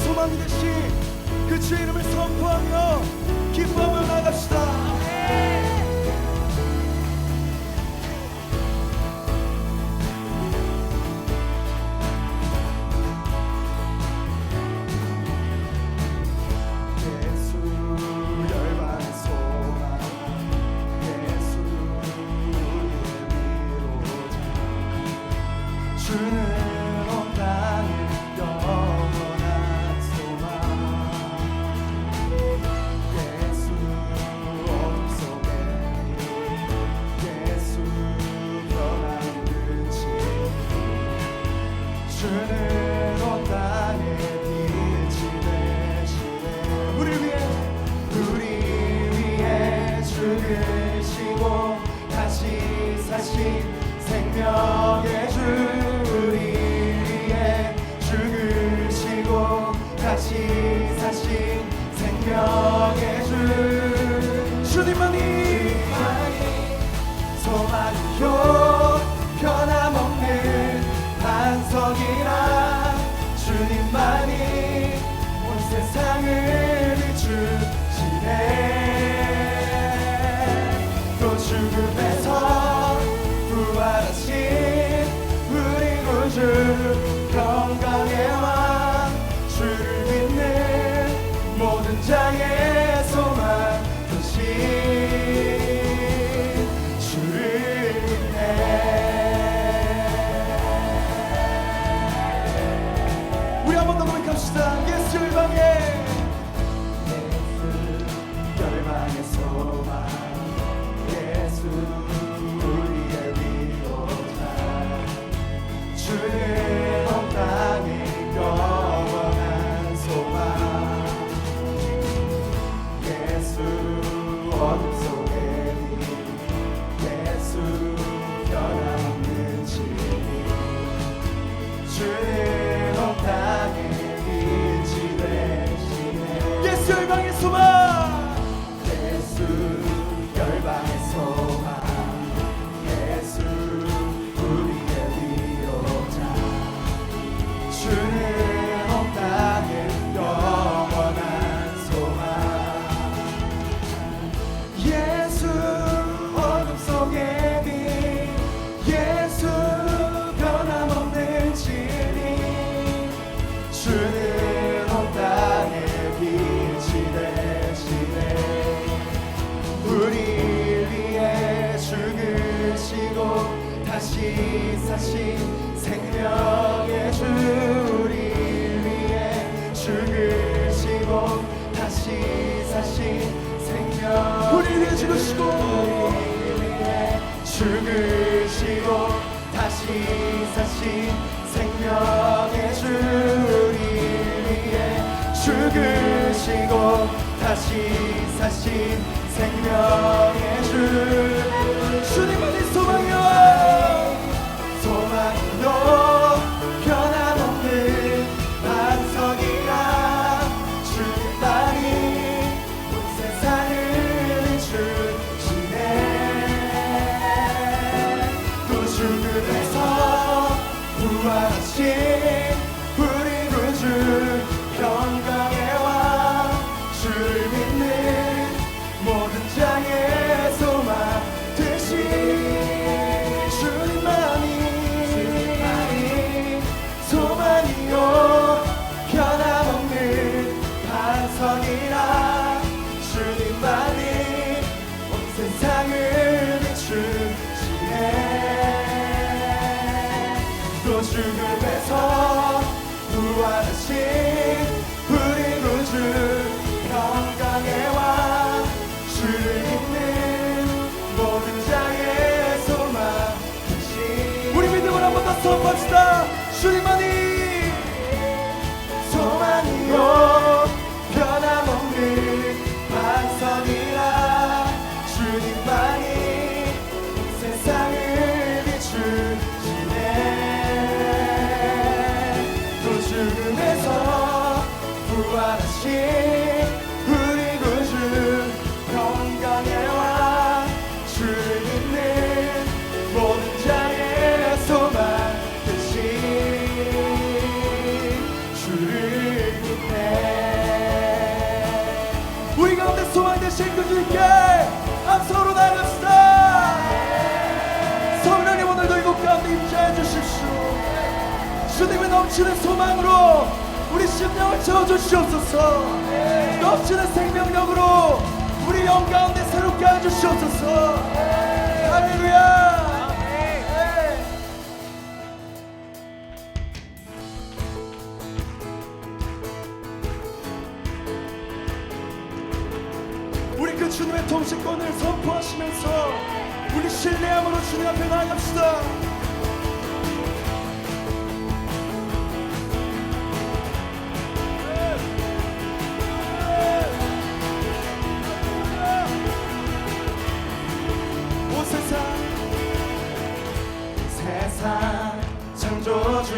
소망이 되신 그 주의 이름을 선포하며 기뻐하며 나갑시다. 생명의 주 우리 위해 죽으시고 다시 사신 생명의 주 주님만이 소망이요 변함없는 반석이라 주님만이 온 세상을 비추시네. 또 죽음에서 부활하신 우리 구주 평강의 왕 주를 믿는 모든 자의 소망 되신 주를 믿네. 우리 한 번 더 고백합시다. 예수 열방에 열방의 소망 예수 주는 온 땅에 영원한 소망 예수 어둠 속에 빛 예수 변함없는 진리 주는 온 땅에 빛이 되시네. 예수 열방의 소망 예수 열방의 소망 예수 주는 온 땅에 영원한 소망 예수 어둠 속에 빛 예수 변함없는 진리 주는 온 땅에 빛이 되시네. 우리 위해 죽으시고 다시 사신 생명의 주 우리 위해 죽으시고 다시 사신 생명 우리 위해 죽으시고 우리 위해 죽으시고 다시 사신 생명의 주 우리 위해 죽으시고 다시 사신 생명의 주 주님만이 소망이여 소망이요 변함없는 반석이라 주님만이 온 세상을 비추시네. 또 죽음에서 부활하신 우리 구주 평강의 왕 주를 믿는 모든 자의 소망 되신 소망이요 변함없는 반석이라 주님만이 온 세상을 비추시네. 또 죽음에서 부활하신 우리 구주 평강의 왕 주를 믿는 모든 자의 소망 되신 우리 믿음을 한 번 더 선포합시다. 주님만이 소망이요 변함없는 반석이라 주님만이 세상을 비추시네. 또 죽음에서 부활하신 우리 구주 평강의 왕 주를 믿는 모든 자의 소망 주를 믿네. 주님의 넘치는 소망으로 우리 심령을 채워주시옵소서. 넘치는 생명력으로 우리 영 가운데 새롭게 해주시옵소서. 할렐루야. 우리 그 주님의 통치권을 선포하시면서 우리 신뢰함으로 주님 앞에 나아갑시다. 온 세상 창조주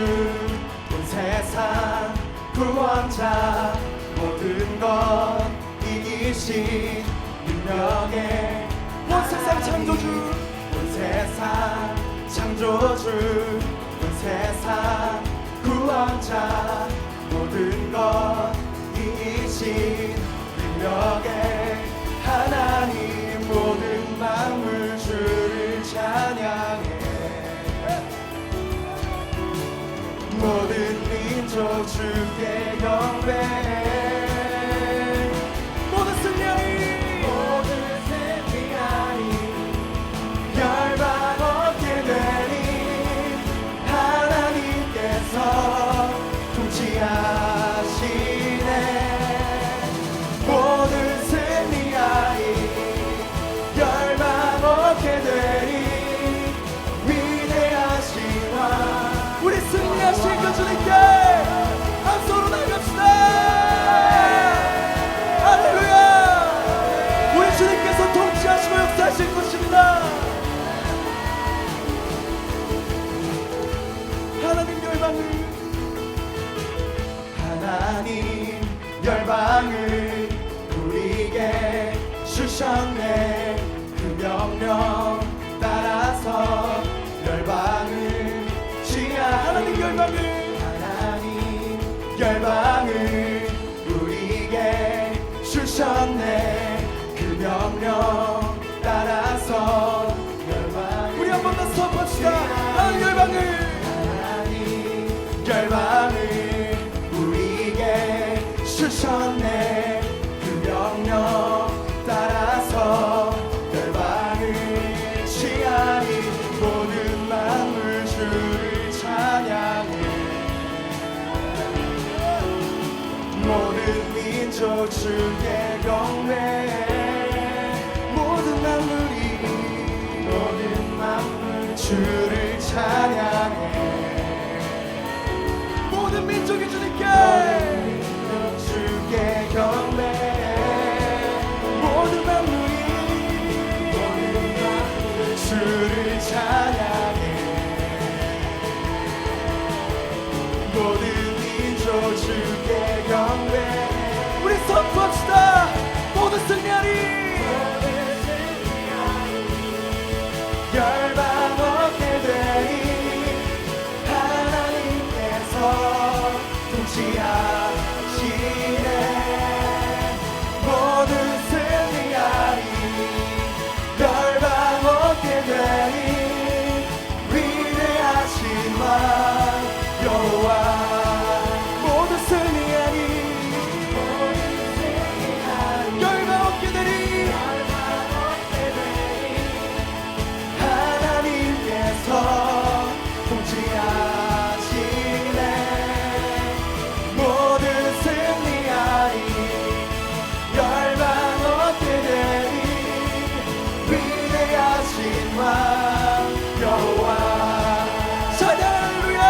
온 세상 구원자 모든 것 이기신 능력의 온 세상 창조주 온 세상 창조주 온 세상 구원자 모든 것 이기신 능력의 하나님 모든 만물 주를 찬양해 모든 민족 주께 경배해 모든 승리하리 모든 승리하리 열방 얻게 되니 하나님께서 통치하시네 모든 승리하리 열방 얻게 되니 위대하신 왕 우리 승리하신 그 주님께 함성으로 나갑시다. 할렐루야. 우리 주님께서 통치하시고 역사하실 것입니다. 하나님 열방을 우리에게 주셨네 그 명령 따라서 열방을 하나님 열방을 우리에게 주셨네 그 명령 따라서 열방을 우리 한 번 더 선포합시다. 하나님 열방을 우리에게 주셨네 그 명령 따라서 열방을 취하니 모든 만물 주를 찬양해 모든 민족 주께 경배해 모든 만물 주를 찬양해 모든 민족이 주님께 주께 경배해 모든 만물이 주를 찬양해 모든 민족 주께 경배해 우리 선포합시다. 모든 승리하리 열방 얻게 되니 하나님께서 통치하시네 모든 승리하리 열방 얻게 되니 위대하신 왕 여호와 모든 승리하리 열방 얻게 되리 하나님께서 통치하시네 모든 승리하리 열방 얻게 되니 위대하신 왕 여호와 찬양 할렐루야.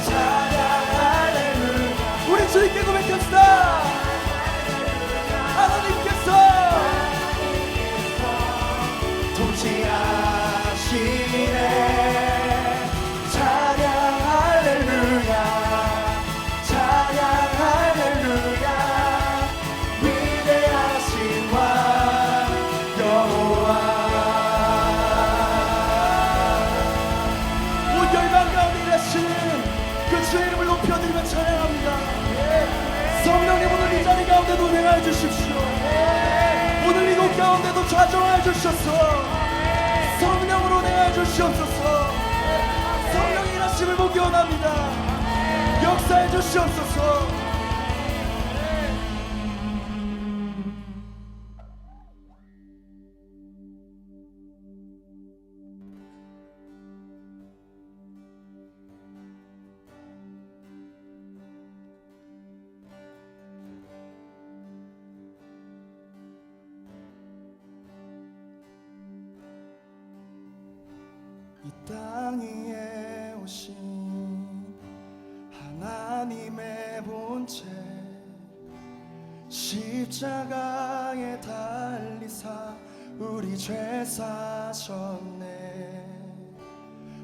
찬양 할렐루야 우리 주님께 고백합시다. 하나님께서 통치하시네 찬양 할렐루야 찬양 할렐루야 위대하신 왕 여호와 온 열방 가운데 일하시는 그 주의 이름을 높여드리며 찬양합니다. 성령님 오늘 이 자리 가운데도 운행하여 주십시오. 오늘 이곳 가운데도 좌정하여 주셔서 성령으로 운행하여 주시옵소서. 성령의 일하심을 보기 원합니다. 찬양합니다. 역사해 주시옵소서. 이 땅 위에 오신 하나님의 본체 십자가에 달리사 우리 죄 사셨네.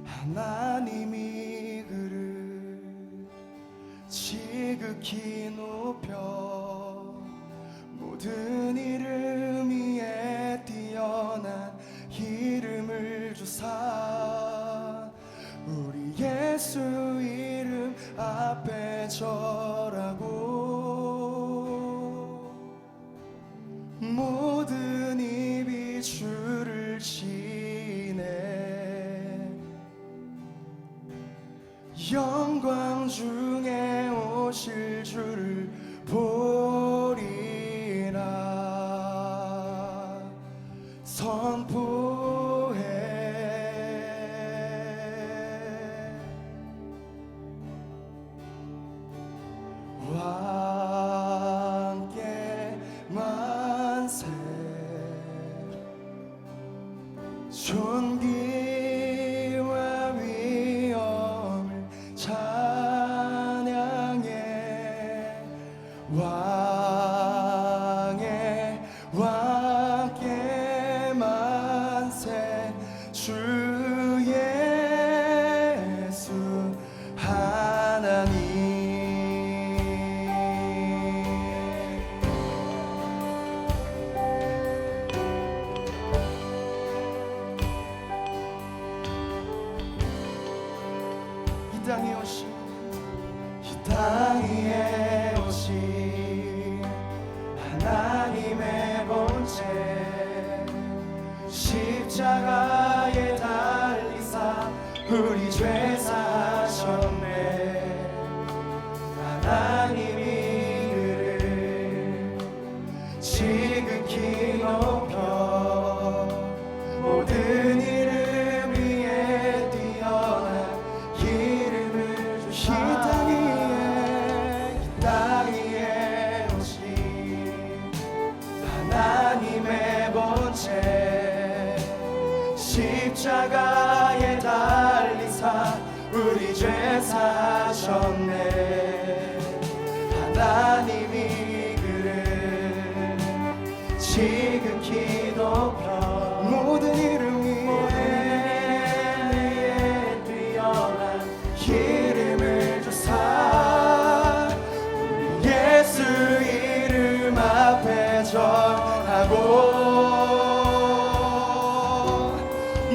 하나님이 그를 지극히 높여 모든 이름 위에 뛰어난 이름을 주사 우리 예수 이름 앞에 절하고 모든 입이 주를 치네. 영광 중에 오실 주를 보리라 선포해. 왕께 만세 존귀와 위엄을 찬양해. 왕께 만세 주 예수 하나님. 이 땅에 오신 하나님의 본체 십자가에 달리사 우리 죄 사셨네. 하나님이 그를 지극히 높여 모든 이름 위에 뛰어난 이름을 주시. 이 땅 위에 오신 하나님의 본체 십자가에 달리사 우리 죄 사셨네. 하나님이 그를 지극히 높여 모든 이름 위에 뛰어난 이름을 주사 우리 예수 이름 앞에 절하고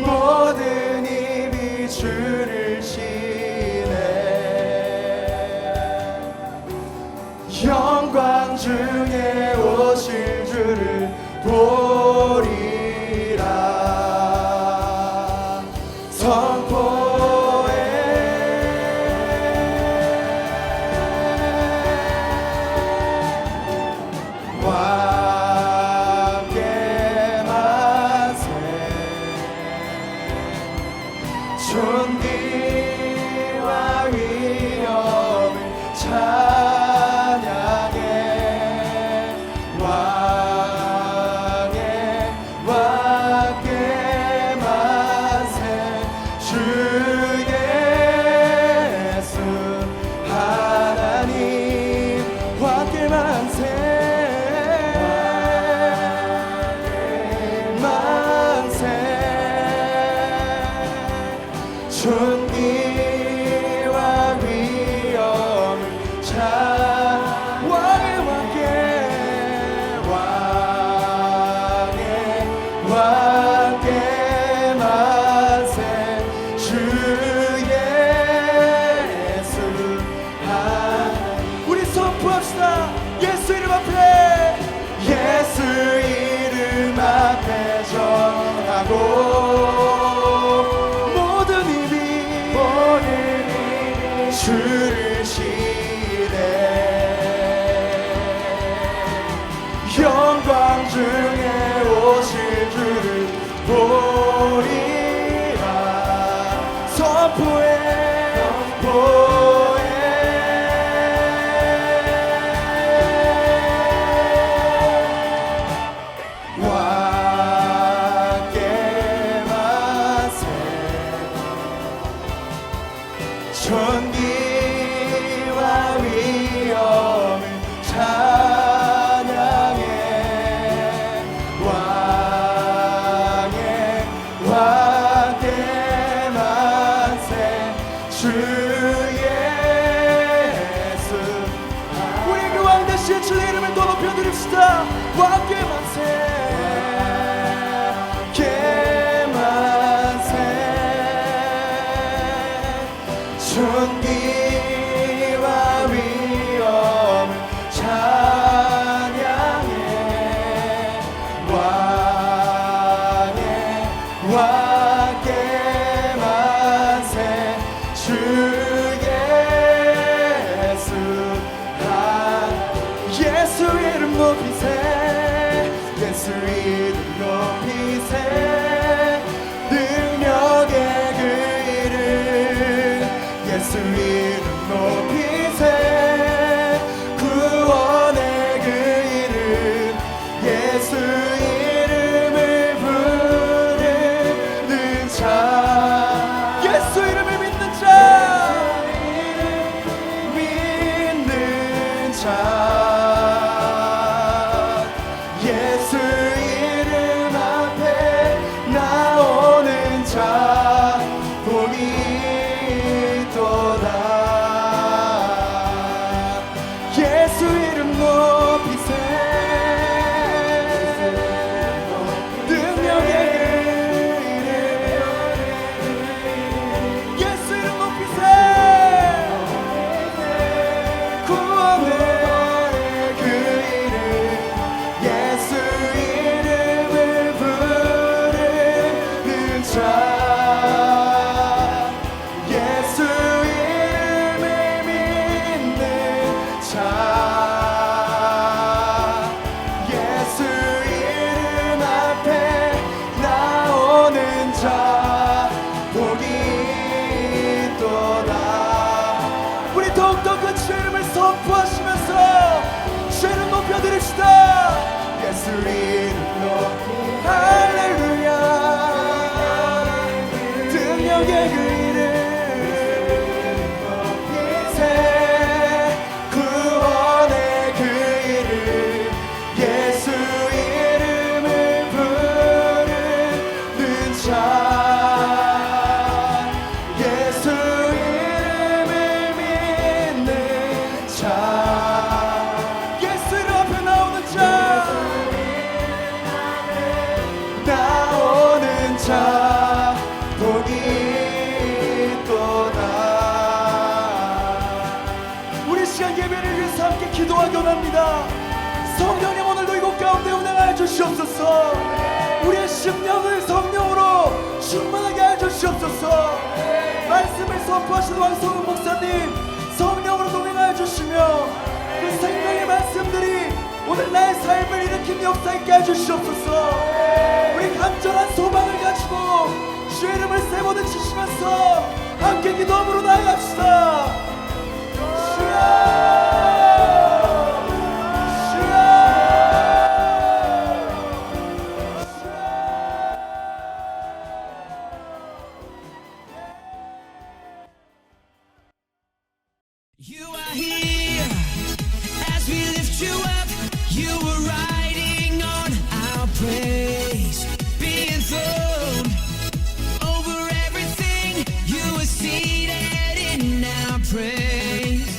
모든 입이 주를 치네. 영광 중에 오실 주를 보리라 선포해. 왕께 만세 존귀와 위엄을 찬양해. 왕께 만세 주 예수 하나님. 왕께 만세 존귀와 위엄을 왕께 만세 주 예수 하나님. 우리 선포합시다. 예수 이름 앞에 절하고 모든 입이 존귀와 위엄을 찬양해 왕의 왕께 만세 주 예수 우리 그 왕 대신 주의 이름을 더 높여드립시다. 왕께 만세 존귀와 위엄을 찬양해 왕께 만세 주 예수 예수 이름 높이세 예수 이름 높이세 능력의 그 이름 예수 이름 높이세 구원의 그 이름 예수 이름을 부르는 자 예수 이름을 믿는 자 믿는 자 예수 이름 앞에 나오는 자 복이 있도다 예수 이름 높이세 능력의 그 이름 예수 이름 높이세 구원의 그 이름 예수 이름을 부르는 자 예수 이름을 믿는 자 예수 이름 앞에 나오는 자 복이 있도다 우리 더욱더 그 주의 이름을 선포하시면서 주의 이름 높여드립시다. 예수 이름 높이 할렐루야 능력의 그 이름 높이세 구원의 그 이름 예수 이름을 부르는 자 예수 이름을 믿는 자 예수 이름 앞에 나오는 자 나오는 자 복이 있도다 우리 시간 예배를 위해서 함께 기도하기 원합니다. 성령님 오늘도 이곳 가운데 운행하여 주시옵소서. 우리의 심령을 성령으로 충만하게 하여 주시옵소서. 말씀을 선포하시는 왕성훈 목사님 성령으로 동행하여 주시며 그 생명의 말씀들이 오늘 나의 삶을 일으킨 역사 있게 하여 주시옵소서. 우리 간절한 소망을 가지고 주의 이름을 세번을 치시면서 함께 기도함으로 나아갑시다. You are here as we lift you up. You were riding on our praise, being thrown over everything. You were seated in our praise.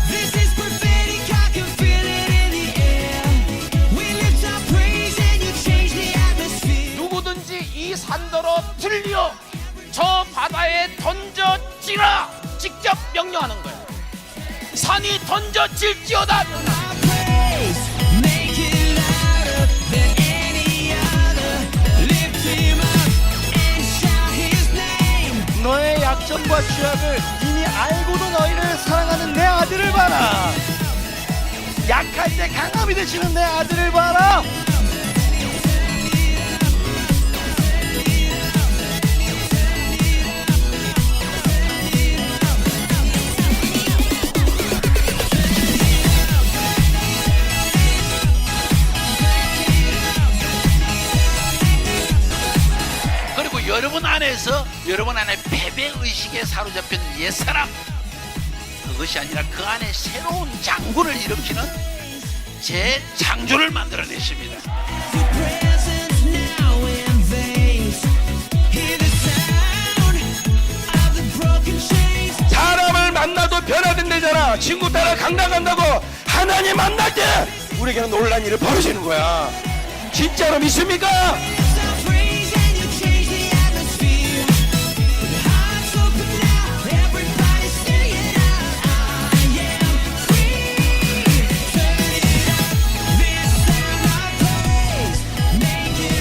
This is prophetic, I can feel it in the air. We lift our praise and you change the atmosphere. 누구든지 이 산더러 들려 저 바다에 던져지라 직접 명령하는 거예요. 산이 던져질지어다. Our praise, make it louder than any other. Lift him up and shout his name. 너의 약점과 취약을 이미 알고도 너희를 사랑하는 내 아들을 봐라. 약할 때 강함이 되시는 내 아들을 봐라. 여러분 안에서 여러분 안에 패배 의식에 사로잡힌 옛사람, 그것이 아니라 그 안에 새로운 장군을 일으키는 재창조를 만들어내십니다. Your presence now invades. Hear the sound of the broken chains. 사람을 만나도 변화된다잖아. 친구 따라 강당 간다고 하나님 만날 때 우리에게는 놀란 일이 벌어지는 거야. 진짜로 믿습니까? Some praise and you change the atmosphere. The hearts open now, everybody sing it out. I am free. Turn it up. This sound of praise, make it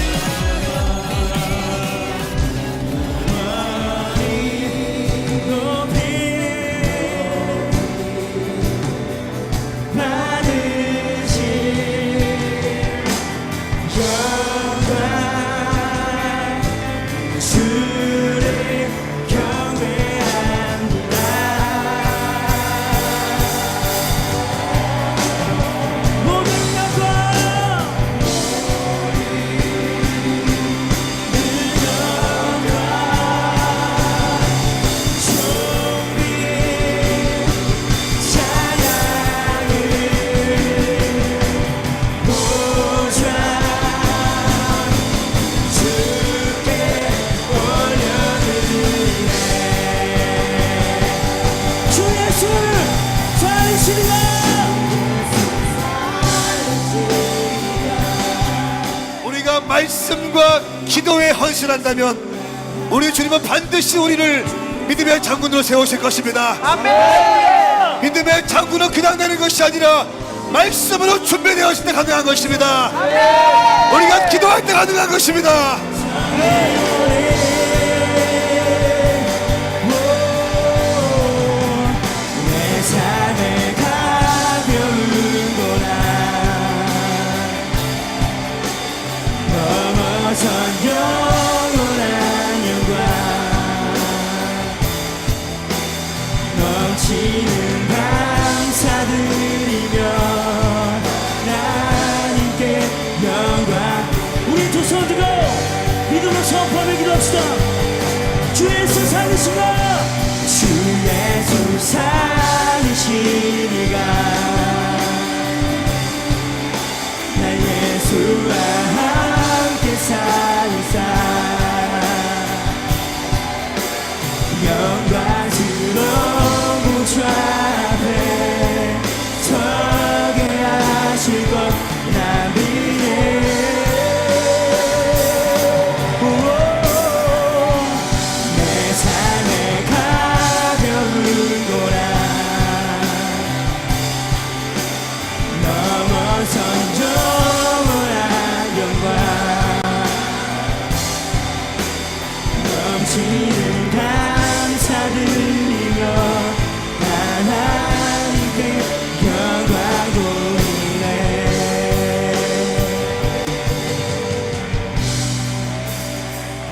주 예수를 살리시리라. 우리가 말씀과 기도에 헌신한다면 우리 주님은 반드시 우리를 믿음의 장군으로 세우실 것입니다. 아멘. 믿음의 장군은 그냥 되는 것이 아니라 말씀으로 준비되었을 때 가능한 것입니다. 우리가 기도할 때 가능한 것입니다. 내 삶의 가벼운 고난 넘어선 영원한 영광 넘치는 감사드리며 하나님께 영광. 우리 두 손 들고 믿음으로 선포하며 기도합시다. 주 예수 살리시라. 주 예수 살리시리가. 나 예수와 함께 살리사 영광스러운 주 앞에 서게 하실 것 나 믿네. 내 삶의 가벼운 고난 넘어선 영원한 영광 넘치는 감사드리며 하나님께 영광 돌리네.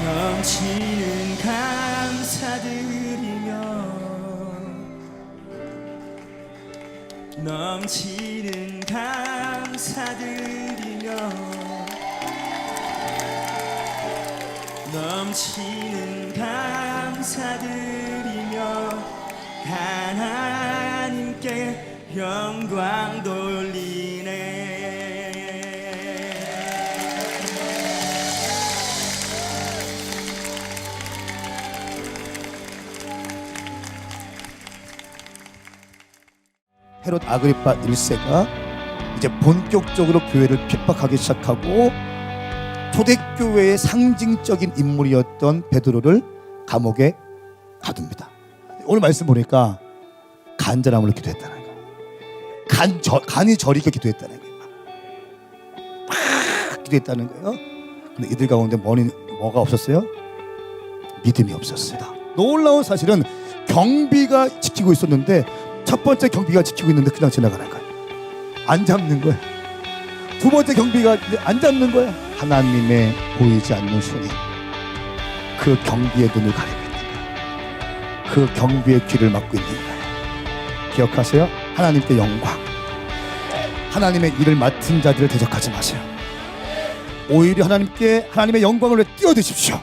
넘치는 감사드리며 넘치는 감사드리며 넘치는 감사드리며 하나님께 영광 돌리네. 헤롯 아그리파 1세가 이제 본격적으로 교회를 핍박하기 시작하고 초대교회의 상징적인 인물이었던 베드로를 감옥에 가둡니다. 오늘 말씀 보니까 간절함으로 기도했다는 거예요. 간이 저리게 기도했다는 거예요. 막 기도했다는 거예요. 근데 이들 가운데 뭐가 없었어요? 믿음이 없었습니다. 놀라운 사실은 경비가 지키고 있었는데 첫 번째 경비가 지키고 있는데 그냥 지나가는 거예요. 안 잡는 거예요. 두 번째 경비가 안 잡는 거예요. 하나님의 보이지 않는 손이 그 경비의 눈을 가리고 있는 거예요. 그 경비의 귀를 막고 있는 거예요. 기억하세요? 하나님께 영광. 하나님의 일을 맡은 자들을 대적하지 마세요. 오히려 하나님께 하나님의 영광을 띄워드십시오.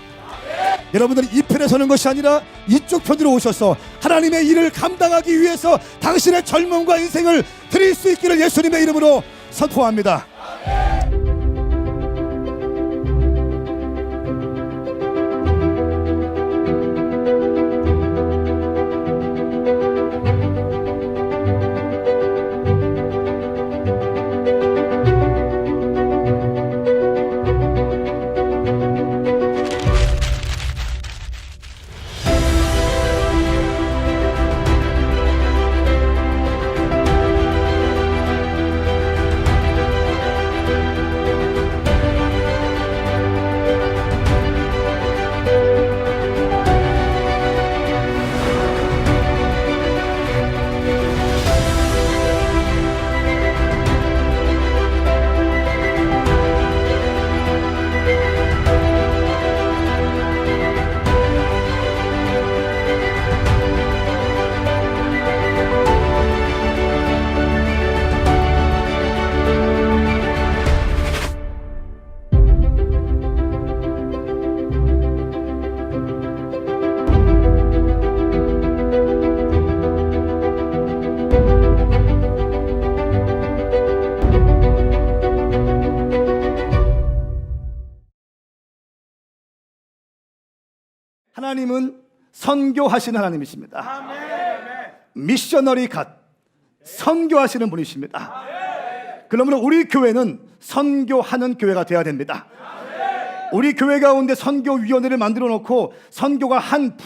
여러분들은 이 편에 서는 것이 아니라 이쪽 편으로 오셔서 하나님의 일을 감당하기 위해서 당신의 젊음과 인생을 드릴 수 있기를 예수님의 이름으로 선포합니다. 하나님은 선교하시는 하나님이십니다. 미셔너리 갓, 선교하시는 분이십니다. 그러므로 우리 교회는 선교하는 교회가 되어야 됩니다. 우리 교회 가운데 선교위원회를 만들어 놓고 선교가 한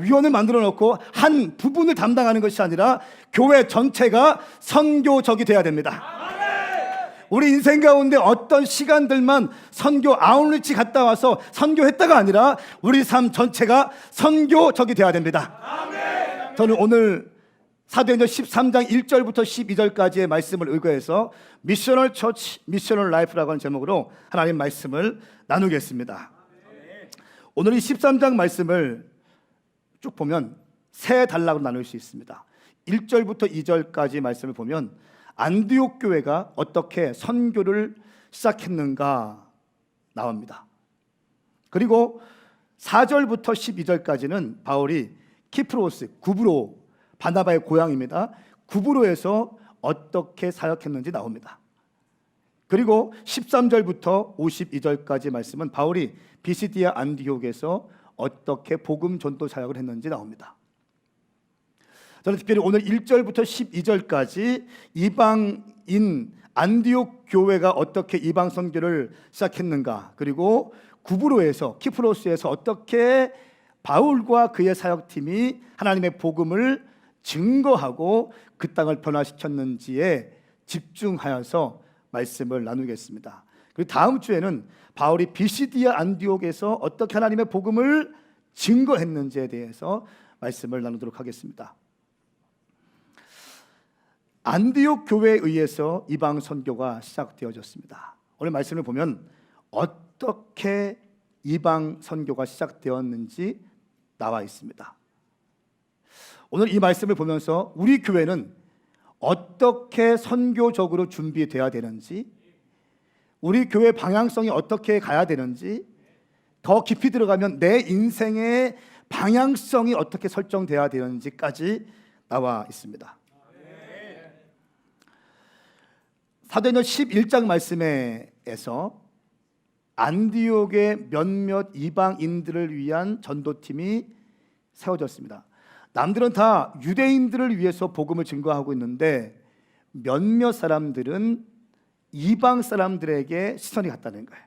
위원을 만들어 놓고 한 부분을 담당하는 것이 아니라 교회 전체가 선교적이 되어야 됩니다. 우리 인생 가운데 어떤 시간들만 선교 아웃리치 갔다 와서 선교했다가 아니라 우리 삶 전체가 선교적이 되어야 됩니다. 저는 오늘 사도행전 13장 1절부터 12절까지의 말씀을 의거해서 미셔널 처치, 미셔널 라이프라고 하는 제목으로 하나님 말씀을 나누겠습니다. 오늘 이 13장 말씀을 쭉 보면 세 단락으로 나눌 수 있습니다. 1절부터 2절까지 말씀을 보면 안디옥 교회가 어떻게 선교를 시작했는가 나옵니다. 그리고 4절부터 12절까지는 바울이 키프로스, 구브로, 바나바의 고향입니다. 구브로에서 어떻게 사역했는지 나옵니다. 그리고 13절부터 52절까지 말씀은 바울이 비시디아 안디옥에서 어떻게 복음 전도 사역을 했는지 나옵니다. 저는 특별히 오늘 1절부터 12절까지 이방인 안디옥 교회가 어떻게 이방 선교를 시작했는가, 그리고 구브로에서 키프로스에서 어떻게 바울과 그의 사역팀이 하나님의 복음을 증거하고 그 땅을 변화시켰는지에 집중하여서 말씀을 나누겠습니다. 그리고 다음 주에는 바울이 비시디아 안디옥에서 어떻게 하나님의 복음을 증거했는지에 대해서 말씀을 나누도록 하겠습니다. 안디옥 교회에 의해서 이방 선교가 시작되어졌습니다. 오늘 말씀을 보면 어떻게 이방 선교가 시작되었는지 나와 있습니다. 오늘 이 말씀을 보면서 우리 교회는 어떻게 선교적으로 준비되어야 되는지, 우리 교회 방향성이 어떻게 가야 되는지, 더 깊이 들어가면 내 인생의 방향성이 어떻게 설정되어야 되는지까지 나와 있습니다. 사도행전 11장 말씀에서 안디옥의 몇몇 이방인들을 위한 전도팀이 세워졌습니다. 남들은 다 유대인들을 위해서 복음을 증거하고 있는데 몇몇 사람들은 이방 사람들에게 시선이 갔다는 거예요.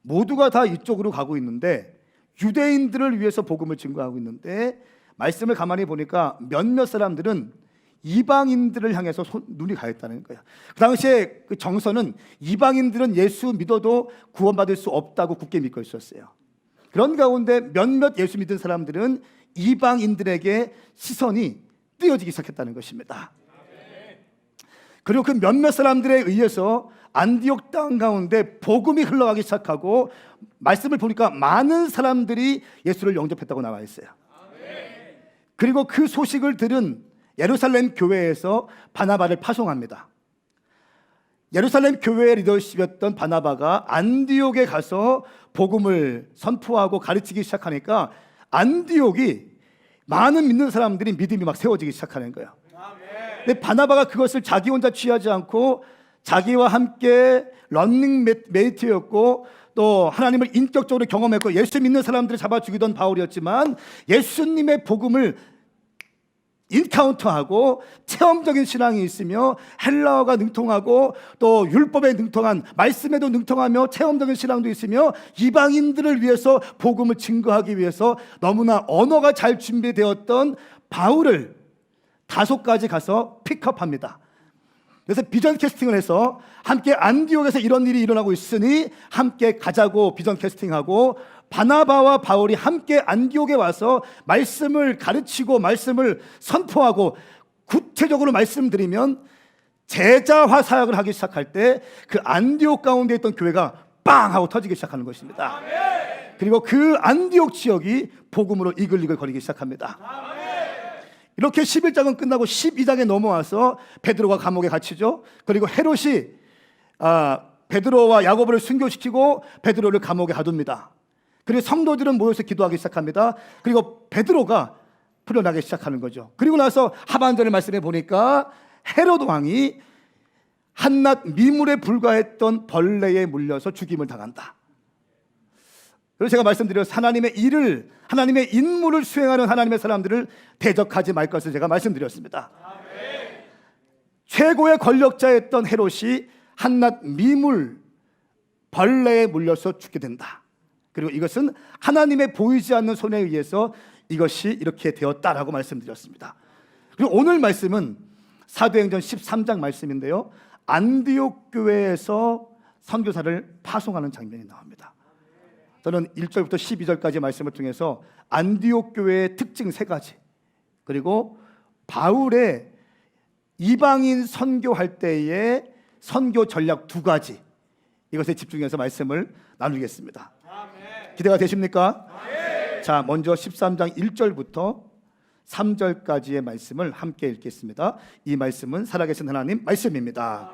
모두가 다 이쪽으로 가고 있는데 유대인들을 위해서 복음을 증거하고 있는데 말씀을 가만히 보니까 몇몇 사람들은 이방인들을 향해서 눈이 가 있다는 거예요. 그 당시에 그 정서는 이방인들은 예수 믿어도 구원받을 수 없다고 굳게 믿고 있었어요. 그런 가운데 몇몇 예수 믿은 사람들은 이방인들에게 시선이 띄어지기 시작했다는 것입니다. 그리고 그 몇몇 사람들에 의해서 안디옥 땅 가운데 복음이 흘러가기 시작하고 말씀을 보니까 많은 사람들이 예수를 영접했다고 나와 있어요. 그리고 그 소식을 들은 예루살렘 교회에서 바나바를 파송합니다. 예루살렘 교회의 리더십이었던 바나바가 안디옥에 가서 복음을 선포하고 가르치기 시작하니까 안디옥이 많은 믿는 사람들이 믿음이 막 세워지기 시작하는 거예요. 근데 바나바가 그것을 자기 혼자 취하지 않고 자기와 함께 런닝 메이트였고 또 하나님을 인격적으로 경험했고 예수 믿는 사람들을 잡아 죽이던 바울이었지만 예수님의 복음을 인카운터하고 체험적인 신앙이 있으며 헬라어가 능통하고 또 율법에 능통한 말씀에도 능통하며 체험적인 신앙도 있으며 이방인들을 위해서 복음을 증거하기 위해서 너무나 언어가 잘 준비되었던 바울을 다소까지 가서 픽업합니다. 그래서 비전 캐스팅을 해서 함께 안디옥에서 이런 일이 일어나고 있으니 함께 가자고 비전 캐스팅하고 바나바와 바울이 함께 안디옥에 와서 말씀을 가르치고 말씀을 선포하고 구체적으로 말씀드리면 제자화 사역을 하기 시작할 때 그 안디옥 가운데 있던 교회가 빵 하고 터지기 시작하는 것입니다. 그리고 그 안디옥 지역이 복음으로 이글이글 거리기 시작합니다. 이렇게 11장은 끝나고 12장에 넘어와서 베드로가 감옥에 갇히죠. 그리고 헤롯이 베드로와 야고보를 순교시키고 베드로를 감옥에 가둡니다. 그리고 성도들은 모여서 기도하기 시작합니다. 그리고 베드로가 풀려나기 시작하는 거죠. 그리고 나서 하반절을 말씀해 보니까 헤롯 왕이 한낱 미물에 불과했던 벌레에 물려서 죽임을 당한다. 그래서 제가 말씀드려서 하나님의 일을, 하나님의 임무를 수행하는 하나님의 사람들을 대적하지 말 것을 제가 말씀드렸습니다. 최고의 권력자였던 헤롯이 한낱 미물, 벌레에 물려서 죽게 된다. 그리고 이것은 하나님의 보이지 않는 손에 의해서 이것이 이렇게 되었다라고 말씀드렸습니다. 그리고 오늘 말씀은 사도행전 13장 말씀인데요, 안디옥 교회에서 선교사를 파송하는 장면이 나옵니다. 저는 1절부터 12절까지 말씀을 통해서 안디옥 교회의 특징 3가지, 그리고 바울의 이방인 선교할 때의 선교 전략 2가지, 이것에 집중해서 말씀을 나누겠습니다. 기대가 되십니까? 자, 먼저 13장 1절부터 3절까지의 말씀을 함께 읽겠습니다. 이 말씀은 살아계신 하나님 말씀입니다.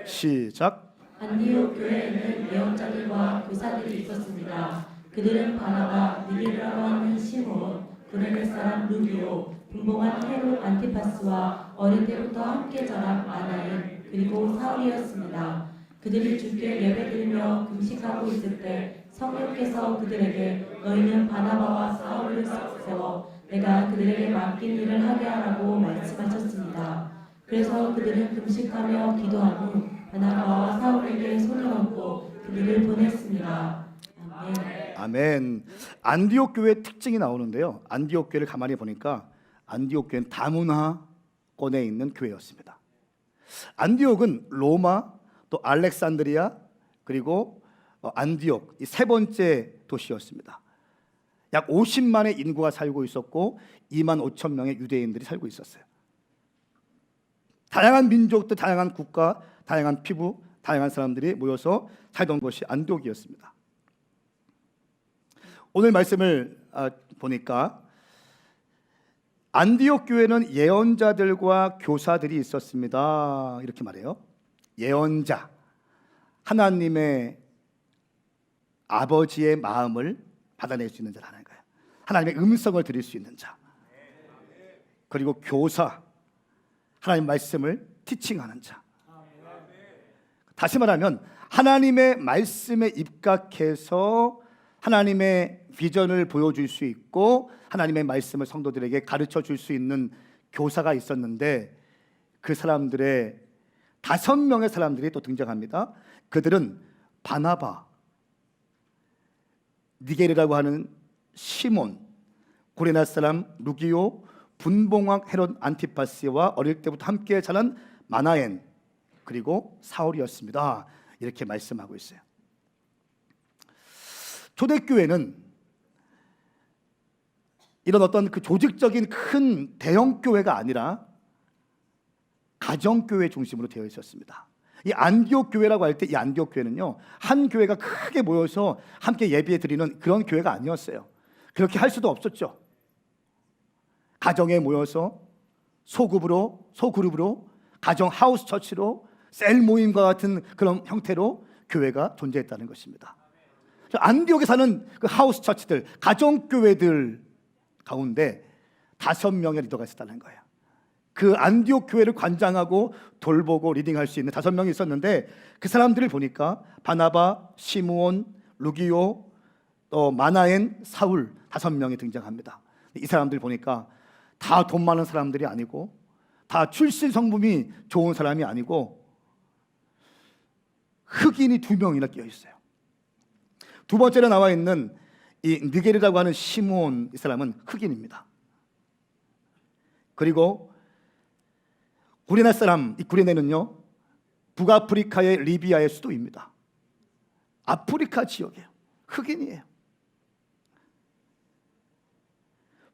시작. 안디옥 교회에는 예언자들과 교사들이 있었습니다. 그들은 바나바, 니게라고 하는 시몬, 구레네 사람 루기오, 분봉한 헤롯 안티파스와 어릴 때부터 함께 자란 아나인, 그리고 사울이었습니다. 그들이 주께 예배드리며 금식하고 있을 때 성령께서 그들에게 너희는 바나바와 사울을 세워 내가 그들에게 맡긴 일을 하게 하라고 말씀하셨습니다. 그래서 그들은 금식하며 기도한 후 바나바와 사울에게 손을 얹고 그들을 보냈습니다. 아멘. 아멘. 안디옥 교회의 특징이 나오는데요, 안디옥 교회를 가만히 보니까 안디옥 교회는 다문화권에 있는 교회였습니다. 안디옥은 로마, 또 알렉산드리아, 그리고 안디옥, 이 3번째 도시였습니다. 약 50만의 인구가 살고 있었고 2만 5천 명의 유대인들이 살고 있었어요. 다양한 민족들, 다양한 국가, 다양한 피부, 다양한 사람들이 모여서 살던 곳이 안디옥이었습니다. 오늘 말씀을 보니까 안디옥 교회는 예언자들과 교사들이 있었습니다. 이렇게 말해요. 예언자, 하나님의 아버지의 마음을 받아낼 수 있는 자라는 거예요. 하나님의 음성을 들을 수 있는 자. 그리고 교사, 하나님의 말씀을 티칭하는 자. 다시 말하면 하나님의 말씀에 입각해서 하나님의 비전을 보여줄 수 있고 하나님의 말씀을 성도들에게 가르쳐 줄 수 있는 교사가 있었는데, 그 사람들의 5명의 사람들이 또 등장합니다. 그들은 바나바, 니게르라고 하는 시몬, 구레네 사람 루기오, 분봉왕 헤롯 안티파스와 어릴 때부터 함께 자란 마나엔, 그리고 사울이었습니다. 이렇게 말씀하고 있어요. 초대교회는 이런 어떤 그 조직적인 큰 대형 교회가 아니라 가정교회 중심으로 되어 있었습니다. 이 안디옥 교회라고 할 때 이 안디옥 교회는요, 한 교회가 크게 모여서 함께 예배 드리는 그런 교회가 아니었어요. 그렇게 할 수도 없었죠. 가정에 모여서 소그룹으로 가정 하우스 처치로 셀 모임과 같은 그런 형태로 교회가 존재했다는 것입니다. 안디옥에 사는 그 하우스 처치들, 가정교회들 가운데 5명의 리더가 있었다는 거예요. 그 안디옥 교회를 관장하고 돌보고 리딩할 수 있는 5명이 있었는데, 그 사람들을 보니까 바나바, 시므온, 루기오, 또 마나엔, 사울 5명이 등장합니다. 이 사람들 보니까 다 돈 많은 사람들이 아니고, 다 출신 성분이 좋은 사람이 아니고, 흑인이 2명이나 끼어 있어요. 두 번째로 나와 있는 이 느겔이라고 하는 시므온, 이 사람은 흑인입니다. 그리고 구레네 사람, 이 구레네는요, 북아프리카의 리비아의 수도입니다. 아프리카 지역이에요. 흑인이에요.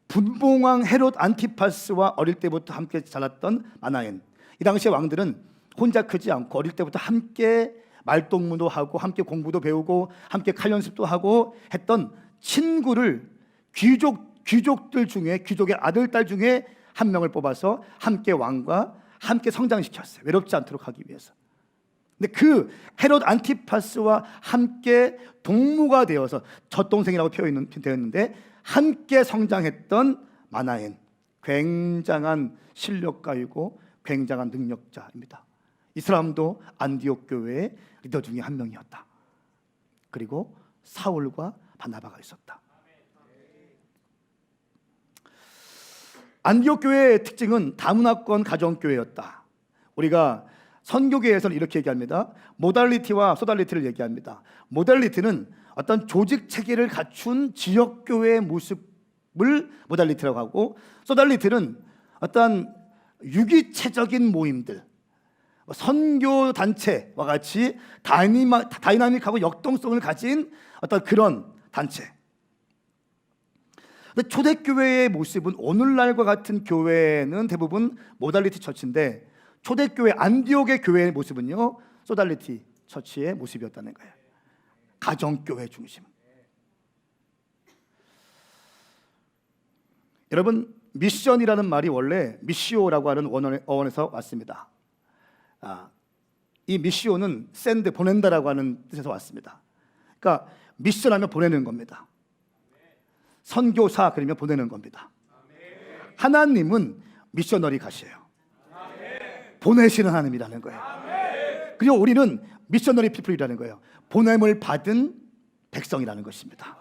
분봉왕 헤롯 안티파스와 어릴 때부터 함께 자랐던 마나엔. 이 당시의 왕들은 혼자 크지 않고 어릴 때부터 함께 말동무도 하고 함께 공부도 배우고 함께 칼 연습도 하고 했던 친구를 귀족들 중에, 귀족의 아들, 딸 중에 한 명을 뽑아서 함께 왕과 함께 성장시켰어요. 외롭지 않도록 하기 위해서. 근데 그 헤롯 안티파스와 함께 동무가 되어서 젖동생이라고 표현되었는데, 함께 성장했던 마나엔, 굉장한 실력가이고 굉장한 능력자입니다. 이 사람도 안디옥 교회의 리더 중에 한 명이었다. 그리고 사울과 바나바가 있었다. 안디옥 교회의 특징은 다문화권 가정교회였다. 우리가 선교계에서는 이렇게 얘기합니다. 모달리티와 소달리티를 얘기합니다. 모달리티는 어떤 조직 체계를 갖춘 지역교회의 모습을 모달리티라고 하고, 소달리티는 어떤 유기체적인 모임들, 선교단체와 같이 다이나믹하고 역동성을 가진 어떤 그런 단체. 근데 초대교회의 모습은, 오늘날과 같은 교회는 대부분 모달리티 처치인데, 초대교회 안디옥의 교회의 모습은요, 소달리티 처치의 모습이었다는 거예요. 가정교회 중심. 여러분, 미션이라는 말이 원래 미시오라고 하는 어원에서 왔습니다. 이 미시오는 샌드, 보낸다라고 하는 뜻에서 왔습니다. 그러니까 미션하면 보내는 겁니다. 선교사 그러면 보내는 겁니다. 하나님은 미셔너리 가시에요. 보내시는 하나님이라는 거예요. 그리고 우리는 미셔너리 피플이라는 거예요. 보냄을 받은 백성이라는 것입니다.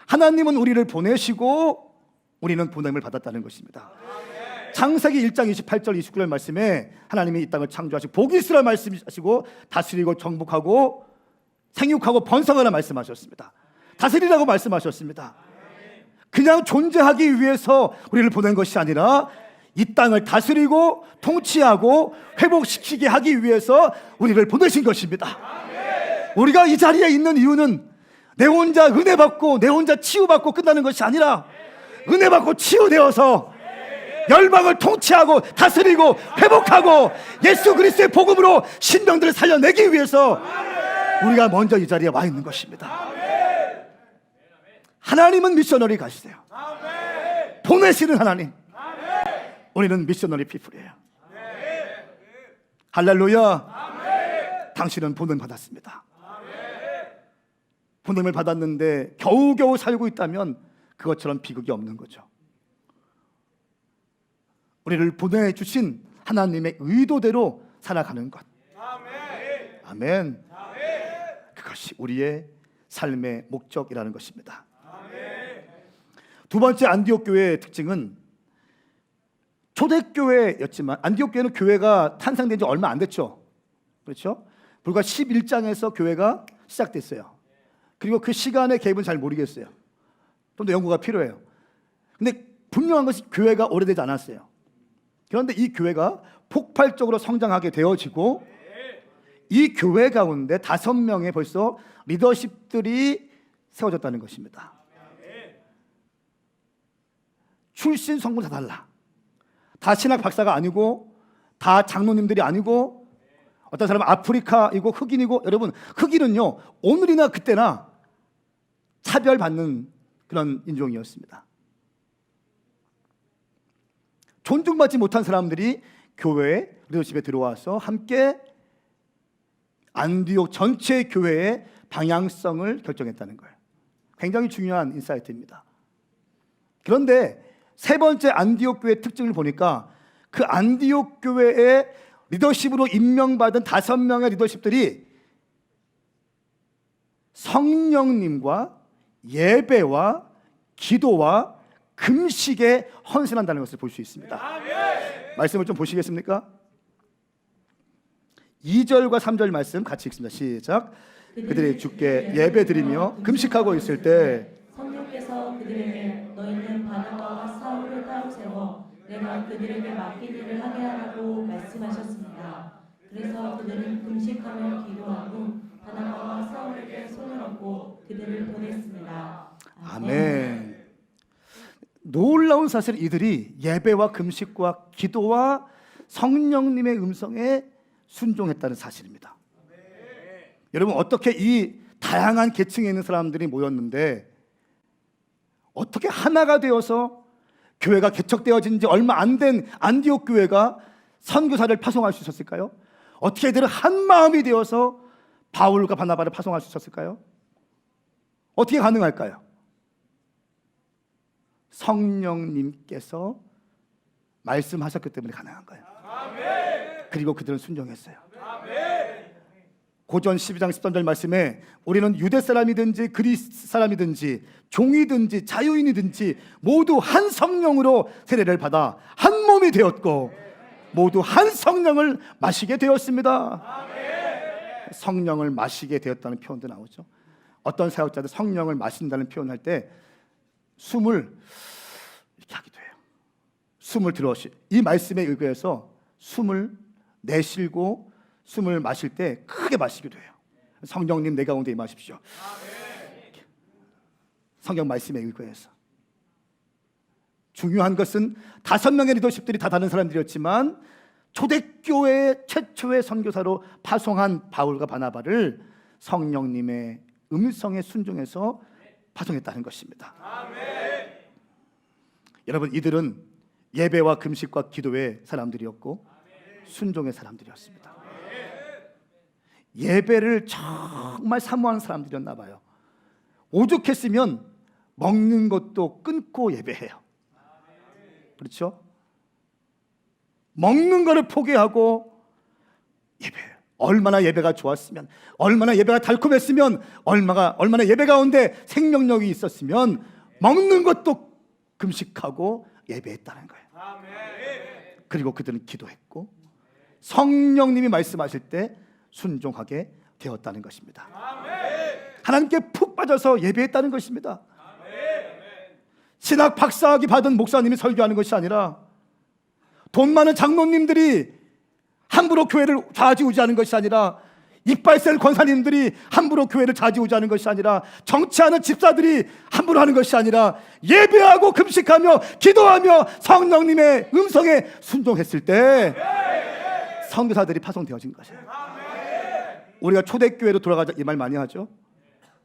하나님은 우리를 보내시고 우리는 보냄을 받았다는 것입니다. 창세기 1장 28절 29절 말씀에 하나님이 이 땅을 창조하시고 복이 있으라 말씀하시고 다스리고 정복하고 생육하고 번성하라 말씀하셨습니다. 다스리라고 말씀하셨습니다. 그냥 존재하기 위해서 우리를 보낸 것이 아니라 이 땅을 다스리고 통치하고 회복시키게 하기 위해서 우리를 보내신 것입니다. 우리가 이 자리에 있는 이유는 내 혼자 은혜 받고 내 혼자 치유받고 끝나는 것이 아니라, 은혜 받고 치유되어서 열방을 통치하고 다스리고 회복하고 예수 그리스도의 복음으로 신병들을 살려내기 위해서 우리가 먼저 이 자리에 와 있는 것입니다. 하나님은 미셔너리 가시세요. 보내시는 하나님. 우리는 미셔너리 피플이에요. 할렐루야. 당신은 보냄 받았습니다. 보냄을 받았는데 겨우겨우 살고 있다면 그것처럼 비극이 없는 거죠. 우리를 보내주신 하나님의 의도대로 살아가는 것. 아멘. 그것이 우리의 삶의 목적이라는 것입니다. 두 번째 안디옥 교회의 특징은, 초대교회였지만 안디옥 교회는 교회가 탄생된 지 얼마 안 됐죠. 그렇죠? 불과 11장에서 교회가 시작됐어요. 그리고 그 시간의 갭은 잘 모르겠어요. 좀 더 연구가 필요해요. 근데 분명한 것이 교회가 오래되지 않았어요. 그런데 이 교회가 폭발적으로 성장하게 되어지고, 이 교회 가운데 5명의 벌써 리더십들이 세워졌다는 것입니다. 출신 성분 다 달라. 다 신학 박사가 아니고, 다 장로님들이 아니고, 어떤 사람은 아프리카이고 흑인이고. 여러분, 흑인은요 오늘이나 그때나 차별받는 그런 인종이었습니다. 존중받지 못한 사람들이 교회에 리더십에 들어와서 함께 안디옥 전체 교회의 방향성을 결정했다는 거예요. 굉장히 중요한 인사이트입니다. 그런데 세 번째 안디옥 교회의 특징을 보니까 그 안디옥 교회의 리더십으로 임명받은 5명의 리더십들이 성령님과 예배와 기도와 금식에 헌신한다는 것을 볼 수 있습니다. 말씀을 좀 보시겠습니까? 2절과 3절 말씀 같이 읽습니다. 시작. 그들이 주께 예배드리며 금식하고 있을 때 성령께서 그들에게 너희는 바나바와 사울을 따로 세워 내가 그들에게 맡긴 일을 하게 하라고 말씀하셨습니다. 그래서 그들은 금식하며 기도한 후 바나바와 사울에게 손을 얹고 그들을 보냈습니다. 아멘. 놀라운 사실, 이들이 예배와 금식과 기도와 성령님의 음성에 순종했다는 사실입니다. 여러분, 어떻게 이 다양한 계층에 있는 사람들이 모였는데 어떻게 하나가 되어서 교회가 개척되어진 지 얼마 안 된 안디옥 교회가 선교사를 파송할 수 있었을까요? 어떻게 이들은 한 마음이 되어서 바울과 바나바를 파송할 수 있었을까요? 어떻게 가능할까요? 성령님께서 말씀하셨기 때문에 가능한 거예요. 그리고 그들은 순종했어요. 고전 12장 13절 말씀에 우리는 유대 사람이든지 그리스 사람이든지 종이든지 자유인이든지 모두 한 성령으로 세례를 받아 한 몸이 되었고 모두 한 성령을 마시게 되었습니다. 성령을 마시게 되었다는 표현도 나오죠. 어떤 사역자들 성령을 마신다는 표현할 때 숨을 이렇게 하기도 해요. 숨을 들어쉬. 이 말씀에 의거해서 숨을 내쉬고 숨을 마실 때 크게 마시기도 해요. 성령님 내 가운데 임하십시오. 성경 말씀에 의거해서. 중요한 것은 5명의 리더십들이 다 다른 사람들이었지만 초대교회의 최초의 선교사로 파송한 바울과 바나바를 성령님의 음성에 순종해서 파송했다는 것입니다. 여러분, 이들은 예배와 금식과 기도의 사람들이었고 순종의 사람들이었습니다. 예배를 정말 사모하는 사람들이었나 봐요. 오죽했으면 먹는 것도 끊고 예배해요. 그렇죠? 먹는 거를 포기하고 예배해요. 얼마나 예배가 좋았으면, 얼마나 예배가 달콤했으면, 얼마나 예배 가운데 생명력이 있었으면 먹는 것도 금식하고 예배했다는 거예요. 그리고 그들은 기도했고 성령님이 말씀하실 때 순종하게 되었다는 것입니다. 하나님께 푹 빠져서 예배했다는 것입니다. 신학 박사학위 받은 목사님이 설교하는 것이 아니라 돈 많은 장로님들이 함부로 교회를 좌지우지하는 것이 아니라 이빨 셀 권사님들이 함부로 교회를 좌지우지하는 것이 아니라 정치하는 집사들이 함부로 하는 것이 아니라 예배하고 금식하며 기도하며 성령님의 음성에 순종했을 때 선교사들이 파송되어진 것이에요. 우리가 초대교회로 돌아가자 이 말 많이 하죠.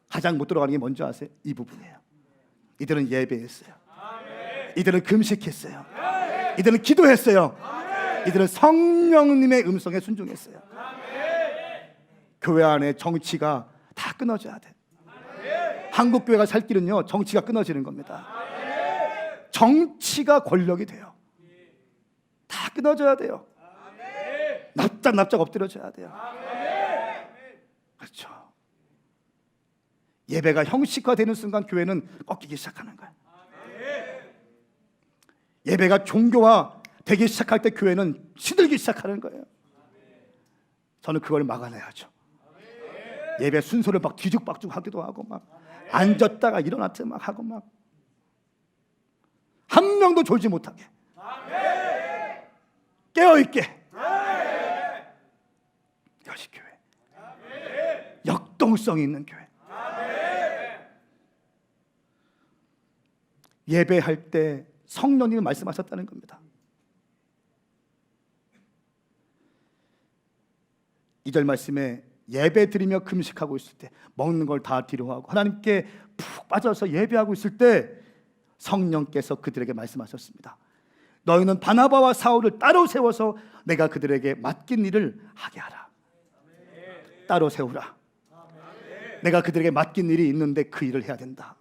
가장 못 들어가는 게 뭔지 아세요? 이 부분이에요. 이들은 예배했어요. 이들은 금식했어요. 이들은 기도했어요. 이들은 성령님의 음성에 순종했어요. 교회 안에 정치가 다 끊어져야 돼. 한국 교회가 살 길은요, 정치가 끊어지는 겁니다. 정치가 권력이 돼요. 다 끊어져야 돼요. 납작 엎드려져야 돼요. 그렇죠. 예배가 형식화되는 순간 교회는 꺾이기 시작하는 거예요. 예배가 종교화 되기 시작할 때 교회는 시들기 시작하는 거예요. 저는 그걸 막아내야죠. 예배 순서를 막 뒤죽박죽 하기도 하고 막 앉았다가 일어났다 막 하고 막 한 명도 졸지 못하게 깨어있게. 이것이 교회. 역동성이 있는 교회. 예배할 때 성령님이 말씀하셨다는 겁니다. 2절 말씀에 예배 드리며 금식하고 있을 때 먹는 걸 다 뒤로하고 하나님께 푹 빠져서 예배하고 있을 때 성령께서 그들에게 말씀하셨습니다. 너희는 바나바와 사울을 따로 세워서 내가 그들에게 맡긴 일을 하게 하라. 따로 세우라. 내가 그들에게 맡긴 일이 있는데 그 일을 해야 된다.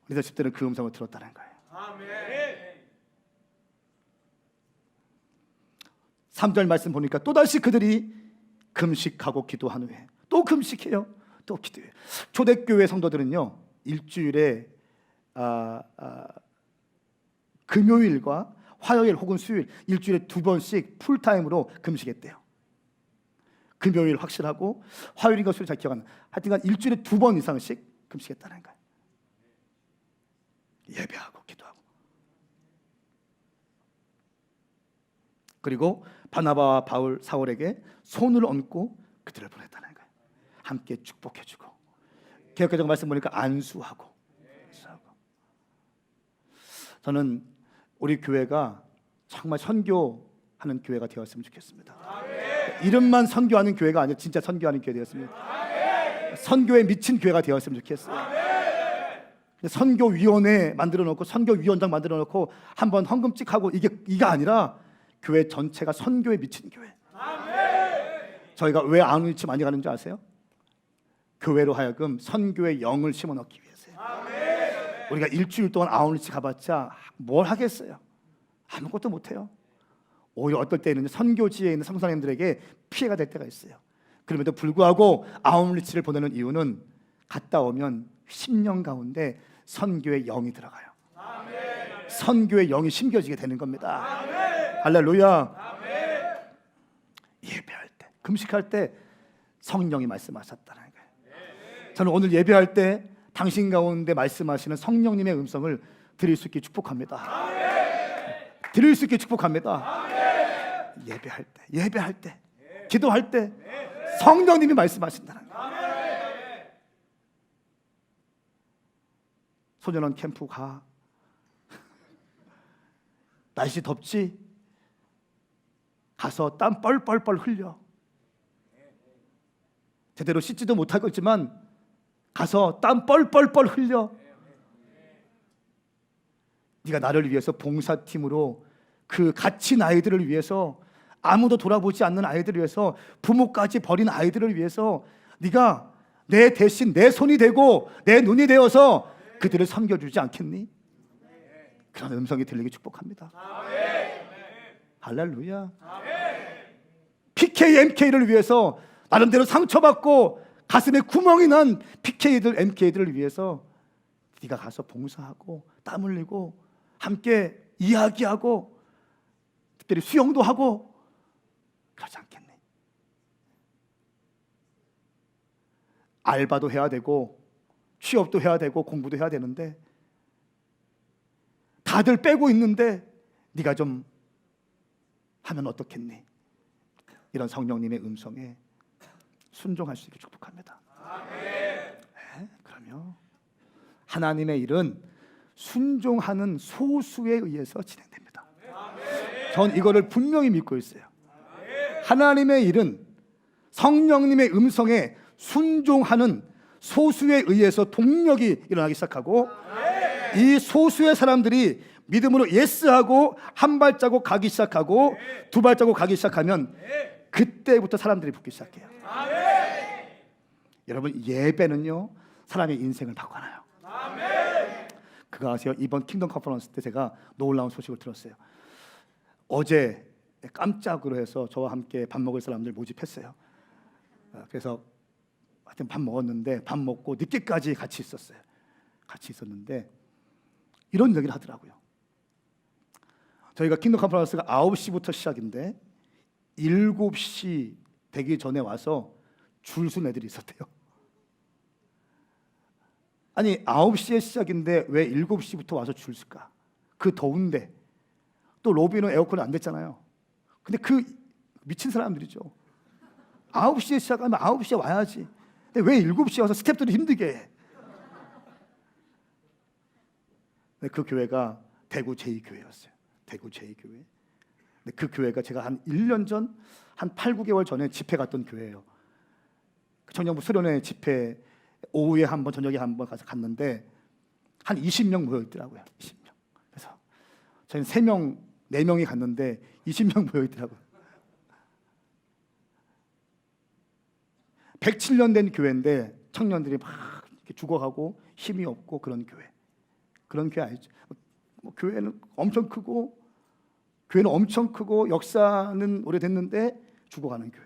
리더십들은 그 음성을 들었다는 거예요. 3절 말씀 보니까 또다시 그들이 금식하고 기도한 후에 또 금식해요. 또 기도해요. 초대교회 성도들은요, 일주일에 금요일과 화요일 혹은 수요일 일주일에 2번씩 풀타임으로 금식했대요. 금요일 확실하고 화요일인가 수요일 잘 기억 안 나. 하여튼간 일주일에 2번 이상씩 금식했다는 거예요. 예배하고 기도하고. 그리고 바나바와 바울, 사울에게 손을 얹고 그들을 보냈다는 거예요. 함께 축복해주고. 개역개정 말씀 보니까 안수하고. 저는 우리 교회가 정말 선교하는 교회가 되었으면 좋겠습니다. 이름만 선교하는 교회가 아니라 진짜 선교하는 교회 되었습니다. 선교에 미친 교회가 되었으면 좋겠어요. 선교위원회 만들어 놓고 선교위원장 만들어 놓고 한번 헌금 찍하고 이게 아니라 교회 전체가 선교에 미친 교회. 저희가 왜 아우리치 많이 가는 줄 아세요? 교회로 하여금 선교의 영을 심어 넣기 위해서요. 우리가 일주일 동안 아우리치 가봤자 뭘 하겠어요? 아무것도 못해요. 오히려 어떨 때는 선교지에 있는 성도님들에게 피해가 될 때가 있어요. 그럼에도 불구하고 아우리치를 보내는 이유는 갔다 오면 10년 가운데 선교의 영이 들어가요. 선교의 영이 심겨지게 되는 겁니다. 할렐루야. 예배할 때, 금식할 때 성령이 말씀하셨다는 거예요. 저는 오늘 예배할 때 당신 가운데 말씀하시는 성령님의 음성을 드릴 수 있게 축복합니다. 드릴 수 있게 축복합니다. 예배할 때, 기도할 때 성령님이 말씀하신다는 거예요. 소년원 캠프 가. 날씨 덥지? 가서 땀 뻘뻘뻘 흘려. 제대로 씻지도 못하고 있지만 가서 땀 뻘뻘뻘 흘려. 네가 나를 위해서 봉사팀으로 그 갇힌 아이들을 위해서, 아무도 돌아보지 않는 아이들을 위해서, 부모까지 버린 아이들을 위해서 네가 내 대신 내 손이 되고 내 눈이 되어서 그들을 섬겨주지 않겠니? 그런 음성이 들리게 축복합니다. 할렐루야. PK, MK를 위해서 나름대로 상처받고 가슴에 구멍이 난 PK들, MK들을 위해서 네가 가서 봉사하고 땀 흘리고 함께 이야기하고 특별히 수영도 하고 그러지 않겠니? 알바도 해야 되고 취업도 해야 되고 공부도 해야 되는데 다들 빼고 있는데 네가 좀 하면 어떻겠니? 이런 성령님의 음성에 순종할 수 있게 축복합니다. 네, 그러면 하나님의 일은 순종하는 소수에 의해서 진행됩니다. 전 이거를 분명히 믿고 있어요. 하나님의 일은 성령님의 음성에 순종하는 소수에 의해서 동력이 일어나기 시작하고 이 소수의 사람들이 믿음으로 예스하고 한 발자국 가기 시작하고 두 발자국 가기 시작하면 그때부터 사람들이 붙기 시작해요. 여러분, 예배는요 사람의 인생을 바꿔놔요. 그거 아세요? 이번 킹덤 컨퍼런스 때 제가 놀라운 소식을 들었어요. 어제 깜짝으로 해서 저와 함께 밥 먹을 사람들 모집했어요. 그래서 하여튼 밥 먹었는데 밥 먹고 늦게까지 같이 있었어요. 같이 있었는데 이런 얘기를 하더라고요. 저희가 킹덤 컨퍼런스가 9시부터 시작인데 7시 되기 전에 와서 줄 쓴 애들이 있었대요. 아니 9시에 시작인데 왜 7시부터 와서 줄 쓸까? 그 더운데 또 로비는 에어컨이 안 됐잖아요. 근데 그 미친 사람들이죠. 9시에 시작하면 9시에 와야지. 근데 왜 7시에 와서 스태프들이 힘들게 해? 그 교회가 대구 제2교회였어요. 대구 제2교회. 근데 그 교회가 제가 한 1년 전, 한 8, 9개월 전에 집회 갔던 교회예요. 청년부 수련회 집회 오후에 한 번, 저녁에 한 번 가서 갔는데 한 20명 모여 있더라고요. 20명. 그래서 저희는 3명, 4명이 갔는데 20명 모여 있더라고요. 107년 된 교회인데 청년들이 막 이렇게 죽어가고 힘이 없고 그런 교회. 그런 교회 아니죠. 교회는 엄청 크고 역사는 오래됐는데 죽어가는 교회.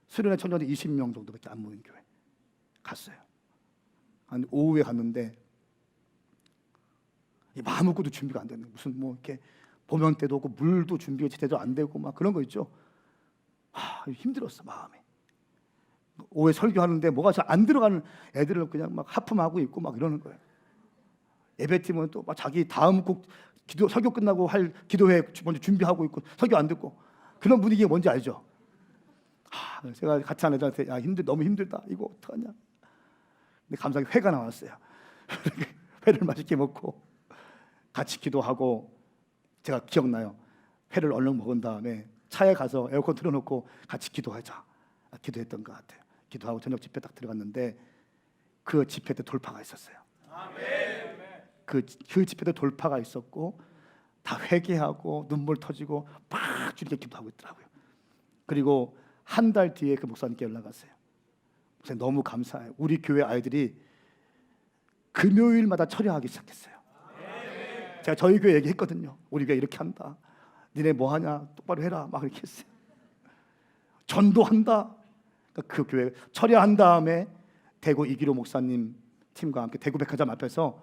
수련회 청년들 20명 정도밖에 안 모인 교회 갔어요. 한 오후에 갔는데 아무것도 준비가 안 되는, 무슨 뭐 이렇게 보면 때도 없고 물도 준비가 제대로 안 되고 막 그런 거 있죠. 힘들었어 마음이. 오후에 설교하는데 뭐가 잘 안 들어가는 애들을 그냥 막 하품하고 있고 막 이러는 거예요. 예배팀은 또 막 자기 다음 곡 설교 끝나고 할 기도회 먼저 준비하고 있고 설교 안 듣고 그런 분위기가 뭔지 알죠? 제가 같이 한 애들한테 너무 힘들다 이거 어떡하냐. 근데 감사하게 회가 나왔어요. 회를 맛있게 먹고 같이 기도하고, 제가 기억나요. 회를 얼른 먹은 다음에 차에 가서 에어컨 틀어놓고 같이 기도하자. 기도했던 것 같아요. 기도하고 저녁 집회 딱 들어갔는데 그 집회 때 돌파가 있었어요. 그 집회 때 돌파가 있었고 다 회개하고 눈물 터지고 막 주님께 기도하고 있더라고요. 그리고 한 달 뒤에 그 목사님께 연락 왔어요. 목사님 너무 감사해요. 우리 교회 아이들이 금요일마다 철야하기 시작했어요. 제가 저희 교회 얘기했거든요. 우리 교회 이렇게 한다. 니네 뭐 하냐? 똑바로 해라. 막 이렇게 했어요. 전도한다. 그 교회 철야한 다음에 대구 이기로 목사님 팀과 함께 대구 백화점 앞에서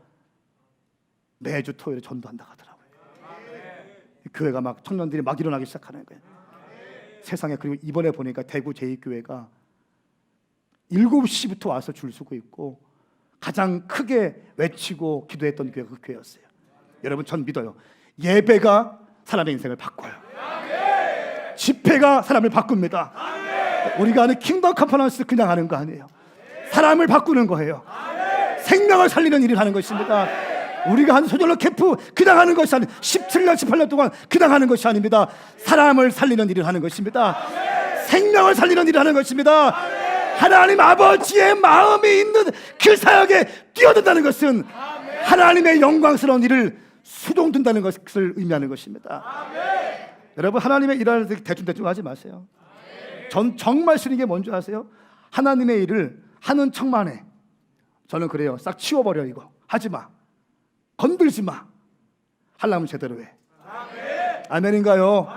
매주 토요일에 전도한다 하더라고요. 교회가 막 청년들이 막 일어나기 시작하는 거예요. 세상에. 그리고 이번에 보니까 대구 제2교회가 7시부터 와서 줄 서고 있고 가장 크게 외치고 기도했던 교회가 그 교회였어요. 여러분 전 믿어요. 예배가 사람의 인생을 바꿔요. 집회가 사람을 바꿉니다. 우리가 하는 킹덤 컨퍼런스 그냥 하는 거 아니에요. 사람을 바꾸는 거예요. 생명을 살리는 일을 하는 것입니다. 우리가 한 소절로 캠프 그냥 하는 것이 아니에요. 17년 18년 동안 그냥 하는 것이 아닙니다. 사람을 살리는 일을 하는 것입니다. 생명을 살리는 일을 하는 것입니다. 하나님 아버지의 마음이 있는 그 사역에 뛰어든다는 것은 하나님의 영광스러운 일을 수종든다는 것을 의미하는 것입니다. 여러분 하나님의 일을 대충 하지 마세요. 전 정말 싫은 게 뭔지 아세요? 하나님의 일을 하는 척만 해. 저는 그래요. 싹 치워버려. 이거 하지 마. 건들지 마. 하려면 제대로 해. 아멘인가요?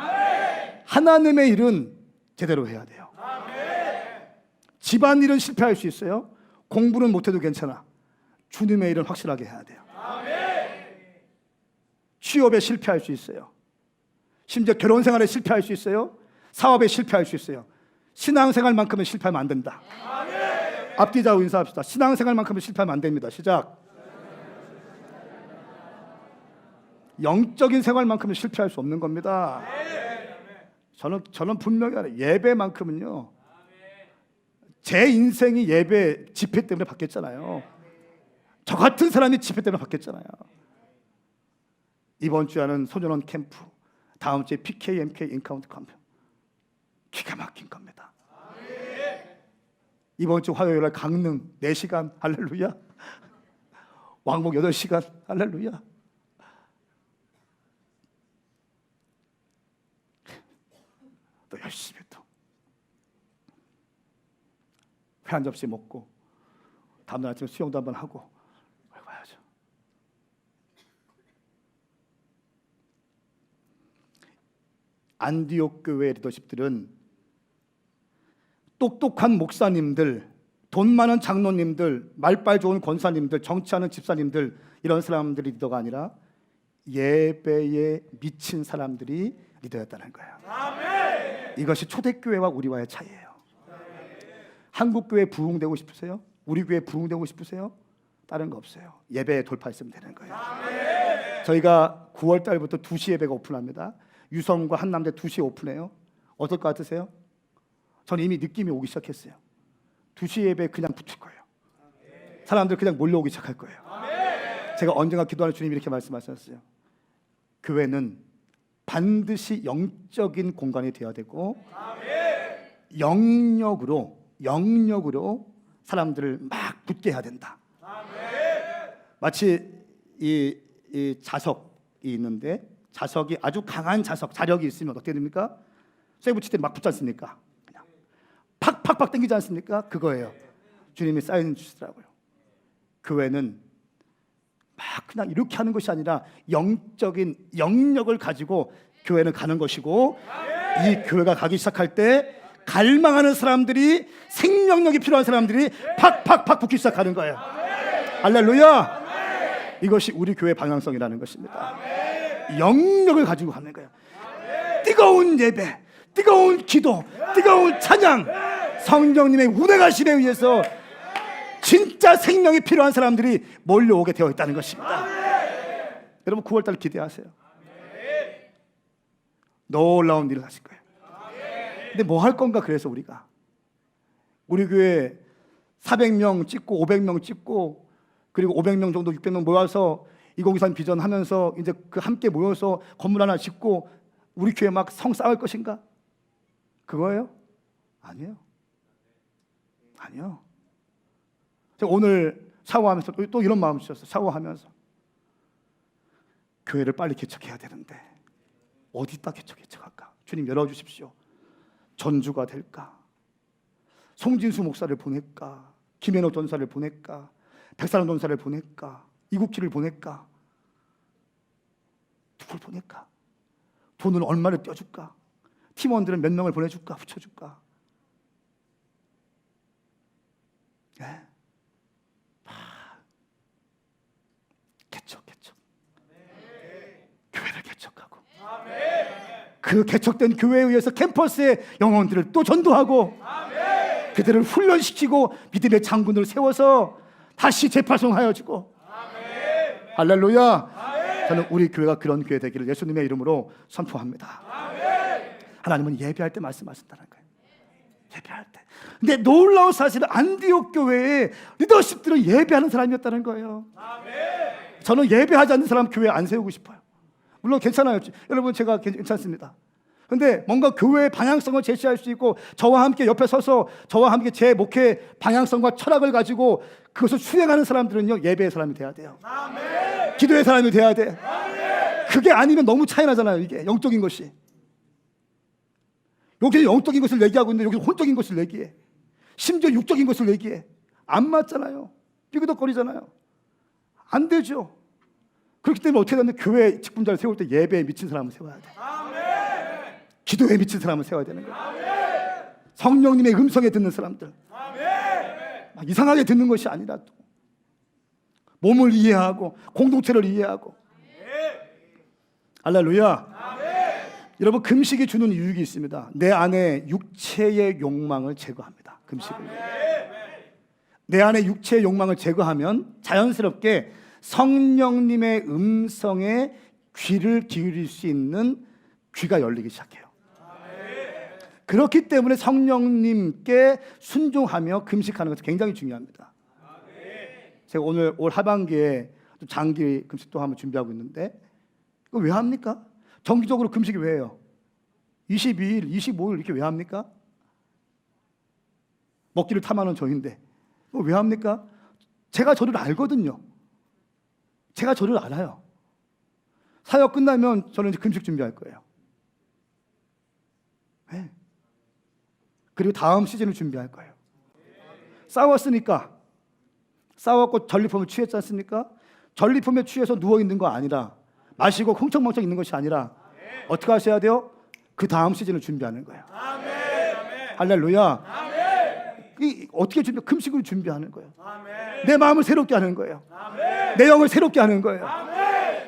하나님의 일은 제대로 해야 돼요. 집안일은 실패할 수 있어요. 공부는 못해도 괜찮아. 주님의 일은 확실하게 해야 돼요. 취업에 실패할 수 있어요. 심지어 결혼생활에 실패할 수 있어요. 사업에 실패할 수 있어요. 신앙생활만큼은 실패하면 안 된다. 앞뒤좌우 인사합시다. 신앙생활만큼은 실패하면 안 됩니다. 시작. 영적인 생활만큼은 실패할 수 없는 겁니다. 저는 분명히 알아요. 예배만큼은요. 제 인생이 예배 집회 때문에 바뀌었잖아요. 저 같은 사람이 집회 때문에 바뀌었잖아요. 이번 주에 하는 소년원 캠프, 다음 주에 PKMK 인카운트 캠프, 기가 막힌 겁니다. 이번 주 화요일에 강릉 4시간 할렐루야, 왕복 8시간 할렐루야. 또 열심히 또 회 한 접시 먹고 다음날 아침에 수영도 한번 하고 가야죠. 안디옥 교회 리더십들은 똑똑한 목사님들, 돈 많은 장로님들, 말빨 좋은 권사님들, 정치하는 집사님들, 이런 사람들이 리더가 아니라 예배에 미친 사람들이 리더였다는 거예요. 이것이 초대교회와 우리와의 차이예요. 한국교회 부흥되고 싶으세요? 우리 교회 부흥되고 싶으세요? 다른 거 없어요. 예배에 돌파했으면 되는 거예요. 저희가 9월 달부터 2시 예배가 오픈합니다. 유성과 한남대 2시에 오픈해요. 어떨 것 같으세요? 저는 이미 느낌이 오기 시작했어요. 2시 예배 그냥 붙일 거예요. 사람들 그냥 몰려오기 시작할 거예요. 제가 언젠가 기도하는 주님이 이렇게 말씀하셨어요. 교회는 반드시 영적인 공간이 되어야 되고 영역으로 사람들을 막 붙게 해야 된다. 마치 이 자석이 있는데 자석이 아주 강한 자석, 자력이 있으면 어떻게 됩니까? 세이브 칠 때 막 붙지 않습니까? 그냥 팍팍팍 당기지 않습니까? 그거예요. 주님이 사인 주시더라고요. 교회는 막 그냥 이렇게 하는 것이 아니라 영적인 영역을 가지고 교회는 가는 것이고, 이 교회가 가기 시작할 때 갈망하는 사람들이, 생명력이 필요한 사람들이 팍팍팍 붙기 시작하는 거예요. 할렐루야. 이것이 우리 교회의 방향성이라는 것입니다. 영역을 가지고 가는 거예요. 뜨거운 예배, 뜨거운 기도, 뜨거운 찬양, 성령님의 운행하심에 의해서 진짜 생명이 필요한 사람들이 몰려오게 되어 있다는 것입니다. 여러분 9월달 기대하세요. 놀라운 일을 하실 거예요. 근데 뭐 할 건가? 그래서 우리 교회 400명 찍고 500명 찍고, 그리고 500명 정도 600명 모여서 2023 비전 하면서 이제 그 함께 모여서 건물 하나 짓고 우리 교회 막 성 쌓을 것인가? 그거예요? 아니에요. 제가 오늘 샤워하면서 또 이런 마음을 주셨어요. 샤워하면서 교회를 빨리 개척해야 되는데 어디다 개척할까? 주님 열어주십시오. 전주가 될까? 송진수 목사를 보낼까? 김현옥 전사를 보낼까? 백사람 전사를 보낼까? 이국기를 보낼까? 누굴 보낼까? 돈을 얼마를 떼어줄까? 팀원들은 몇 명을 보내줄까? 붙여줄까? 네. 개척. 교회를 개척하고, 그 개척된 교회에 의해서 캠퍼스의 영혼들을 또 전도하고, 그들을 훈련시키고 믿음의 장군을 세워서 다시 재파송하여주고. 할렐루야. 저는 우리 교회가 그런 교회 되기를 예수님의 이름으로 선포합니다. 하나님은 예배할 때 말씀하신다는 거예요. 예배할 때. 근데 놀라운 사실은 안디옥 교회의 리더십들은 예배하는 사람이었다는 거예요. 저는 예배하지 않는 사람 교회 안 세우고 싶어요. 물론 괜찮아요. 여러분 제가 괜찮습니다. 근데 뭔가 교회의 방향성을 제시할 수 있고, 저와 함께 옆에 서서 저와 함께 제 목회 방향성과 철학을 가지고 그것을 수행하는 사람들은요, 예배의 사람이 돼야 돼요. 기도의 사람이 돼야 돼. 그게 아니면 너무 차이 나잖아요. 이게 영적인 것이. 여기는 영적인 것을 얘기하고 있는데 여기는 혼적인 것을 얘기해. 심지어 육적인 것을 얘기해. 안 맞잖아요. 삐그덕거리잖아요. 안 되죠. 그렇기 때문에 어떻게 하면 교회 직분자를 세울 때 예배에 미친 사람을 세워야 돼. 기도에 미친 사람을 세워야 되는 거예요. 성령님의 음성에 듣는 사람들. 막 이상하게 듣는 것이 아니라 또 몸을 이해하고 공동체를 이해하고. 할렐루야. 여러분 금식이 주는 유익이 있습니다. 내 안에 육체의 욕망을 제거합니다. 금식을. 내 안에 육체의 욕망을 제거하면 자연스럽게 성령님의 음성에 귀를 기울일 수 있는 귀가 열리기 시작해요. 그렇기 때문에 성령님께 순종하며 금식하는 것이 굉장히 중요합니다. 제가 오늘 올 하반기에 장기 금식도 한번 준비하고 있는데, 이거 왜 합니까? 정기적으로 금식이 왜 해요? 22일, 25일 이렇게 왜 합니까? 먹기를 탐하는 저인데 이거 왜 합니까? 제가 저를 알거든요. 제가 저를 알아요. 사역 끝나면 저는 이제 금식 준비할 거예요. 네. 그리고 다음 시즌을 준비할 거예요. 싸웠으니까, 싸웠고 전리품을 취했지 않습니까? 전리품에 취해서 누워있는 거 아니라, 마시고 흥청망청 있는 것이 아니라 어떻게 하셔야 돼요? 그 다음 시즌을 준비하는 거예요. 할렐루야. 어떻게 준비? 금식을 준비하는 거예요. 내 마음을 새롭게 하는 거예요. 내 영을 새롭게 하는 거예요.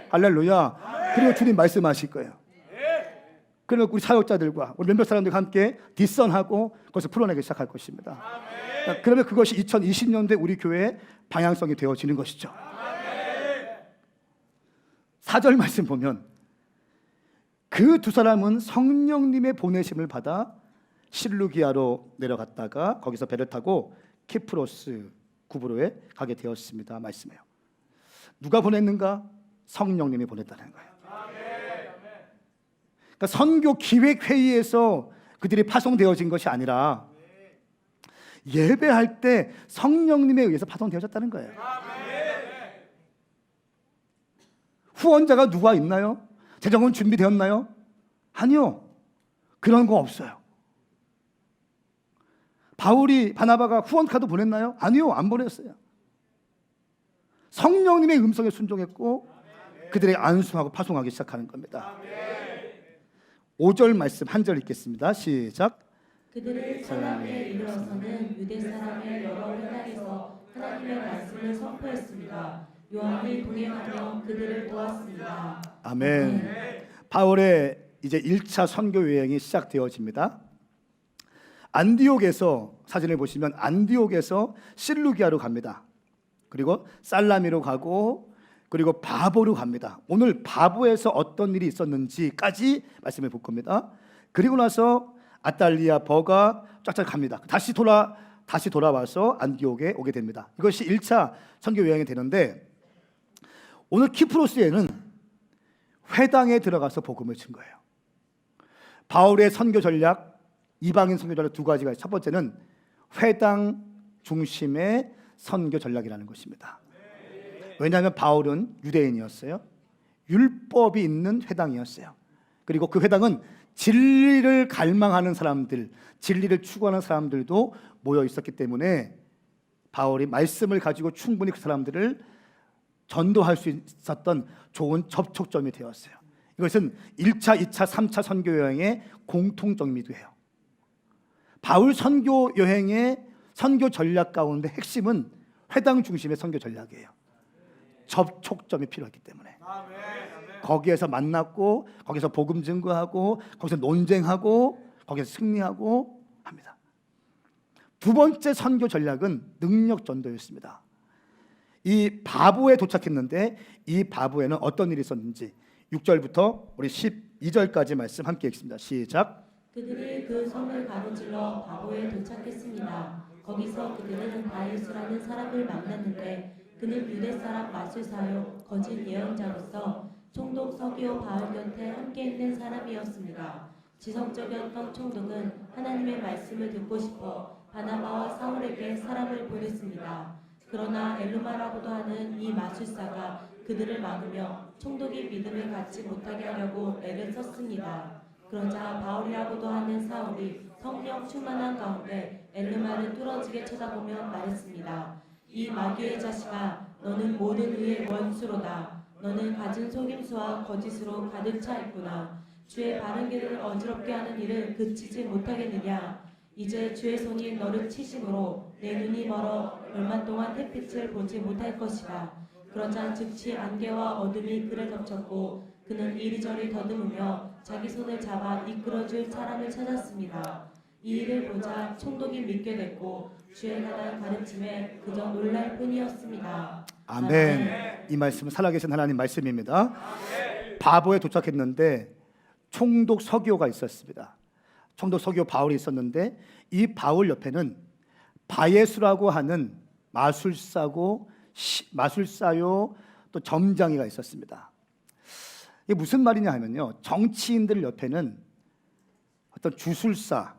할렐루야. 그리고 주님 말씀하실 거예요. 그러면 우리 사역자들과 우리 몇몇 사람들과 함께 뒷선하고 그것을 풀어내기 시작할 것입니다. 그러면 그것이 2020년도에 우리 교회의 방향성이 되어지는 것이죠. 4절 말씀 보면 그 두 사람은 성령님의 보내심을 받아 실루기아로 내려갔다가 거기서 배를 타고 키프로스 구브로에 가게 되었습니다. 말씀해요. 누가 보냈는가? 성령님이 보냈다는 거예요. 그러니까 선교 기획 회의에서 그들이 파송되어진 것이 아니라 예배할 때 성령님에 의해서 파송되어졌다는 거예요. 후원자가 누가 있나요? 재정은 준비되었나요? 아니요. 그런 거 없어요. 바울이 바나바가 후원카드 보냈나요? 아니요. 안 보냈어요. 성령님의 음성에 순종했고 그들에게 안수하고 파송하기 시작하는 겁니다. 5절 말씀 한 절 읽겠습니다. 시작. 그들을 사람에 이르러서는 유대 사람의 여러 회당에서 하나님의 말씀을 선포했습니다. 요한이 동행하며 그들을 도왔습니다. 아멘. 바울의 이제 1차 선교 여행이 시작되어집니다. 안디옥에서 사진을 보시면 안디옥에서 실루기아로 갑니다. 그리고 살라미로 가고 그리고 바보로 갑니다. 오늘 바보에서 어떤 일이 있었는지까지 말씀을 볼 겁니다. 그리고 나서 아탈리아, 버가 쫙쫙 갑니다. 다시 돌아와서 안디옥에 오게 됩니다. 이것이 1차 선교 여행이 되는데 오늘 키프로스에는 회당에 들어가서 복음을 친 거예요. 바울의 선교 전략, 이방인 선교 전략 두 가지가 있어요. 첫 번째는 회당 중심의 선교 전략이라는 것입니다. 왜냐하면 바울은 유대인이었어요. 율법이 있는 회당이었어요. 그리고 그 회당은 진리를 갈망하는 사람들, 진리를 추구하는 사람들도 모여 있었기 때문에 바울이 말씀을 가지고 충분히 그 사람들을 전도할 수 있었던 좋은 접촉점이 되었어요. 이것은 1차, 2차, 3차 선교 여행의 공통점이기도 해요. 바울 선교 여행의 선교 전략 가운데 핵심은 회당 중심의 선교 전략이에요. 접촉점이 필요했기 때문에 거기에서 만났고 거기서 복음 증거하고 거기서 논쟁하고 거기서 승리하고 합니다. 두 번째 선교 전략은 능력 전도였습니다. 이 바보에 도착했는데 이 바보에는 어떤 일이 있었는지 6절부터 우리 12절까지 말씀 함께 읽습니다. 시작. 그들이 그 성을 가로질러 바보에 도착했습니다. 거기서 그들은 바예수라는 사람을 만났는데 그는 유대 사람 마술사요 거짓 예언자로서 총독 서기오 바울 곁에 함께 있는 사람이었습니다. 지성적이었던 총독은 하나님의 말씀을 듣고 싶어 바나바와 사울에게 사람을 보냈습니다. 그러나 엘루마라고도 하는 이 마술사가 그들을 막으며 총독이 믿음을 갖지 못하게 하려고 애를 썼습니다. 그러자 바울이라고도 하는 사울이 성령 충만한 가운데 엘루마를 뚫어지게 쳐다보며 말했습니다. 이 마귀의 자식아, 너는 모든 의의 원수로다. 너는 가진 속임수와 거짓으로 가득 차 있구나. 주의 바른 길을 어지럽게 하는 일을 그치지 못하겠느냐. 이제 주의 손이 너를 치심으로 내 눈이 멀어 얼마 동안 햇빛을 보지 못할 것이다. 그러자 즉시 안개와 어둠이 그를 덮쳤고 그는 이리저리 더듬으며 자기 손을 잡아 이끌어줄 사람을 찾았습니다. 이 일을 보자 총독이 믿게 됐고 주의 나라의 가르침에 그저 놀랄 뿐이었습니다. 아멘. 이 말씀은 살아계신 하나님 말씀입니다. 바보에 도착했는데 총독 서기오가 있었습니다. 총독 서기오 바울이 있었는데 이 바울 옆에는 바예수라고 하는 마술사요 또 점장이가 있었습니다. 이게 무슨 말이냐 하면요, 정치인들 옆에는 어떤 주술사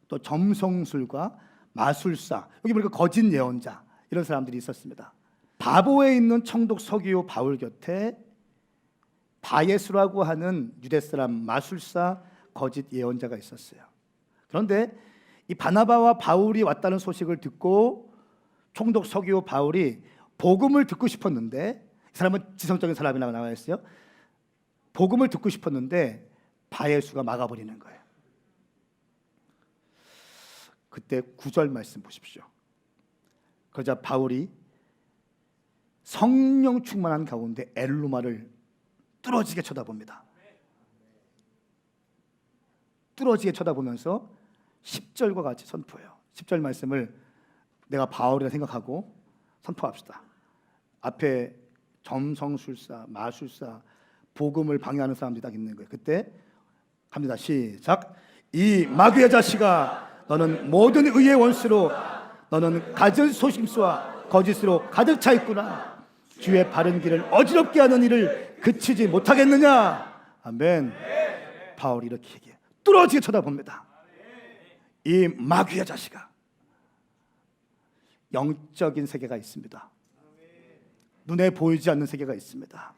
또 점성술과 마술사, 여기 보니까 거짓 예언자, 이런 사람들이 있었습니다. 바보에 있는 총독 서기오 바울 곁에 바예수라고 하는 유대 사람 마술사 거짓 예언자가 있었어요. 그런데 이 바나바와 바울이 왔다는 소식을 듣고 총독 서기오 바울이 복음을 듣고 싶었는데, 이 사람은 지성적인 사람이라고 나와 있어요. 복음을 듣고 싶었는데 바예수가 막아버리는 거예요. 그때 9절 말씀 보십시오. 그러자 바울이 성령 충만한 가운데 엘루마를 뚫어지게 쳐다봅니다. 뚫어지게 쳐다보면서 10절과 같이 선포해요. 10절 말씀을 내가 바울이라 생각하고 선포합시다. 앞에 점성술사, 마술사, 복음을 방해하는 사람들이 딱 있는 거예요. 그때 갑니다. 시작. 이 마귀의 자식아, 너는 모든 의의 원수로, 너는 가진 소심수와 거짓으로 가득 차 있구나. 주의 바른 길을 어지럽게 하는 일을 그치지 못하겠느냐. 아멘. 바울이 이렇게 얘기해요. 뚫어지게 쳐다봅니다. 이 마귀의 자식아, 영적인 세계가 있습니다. 눈에 보이지 않는 세계가 있습니다.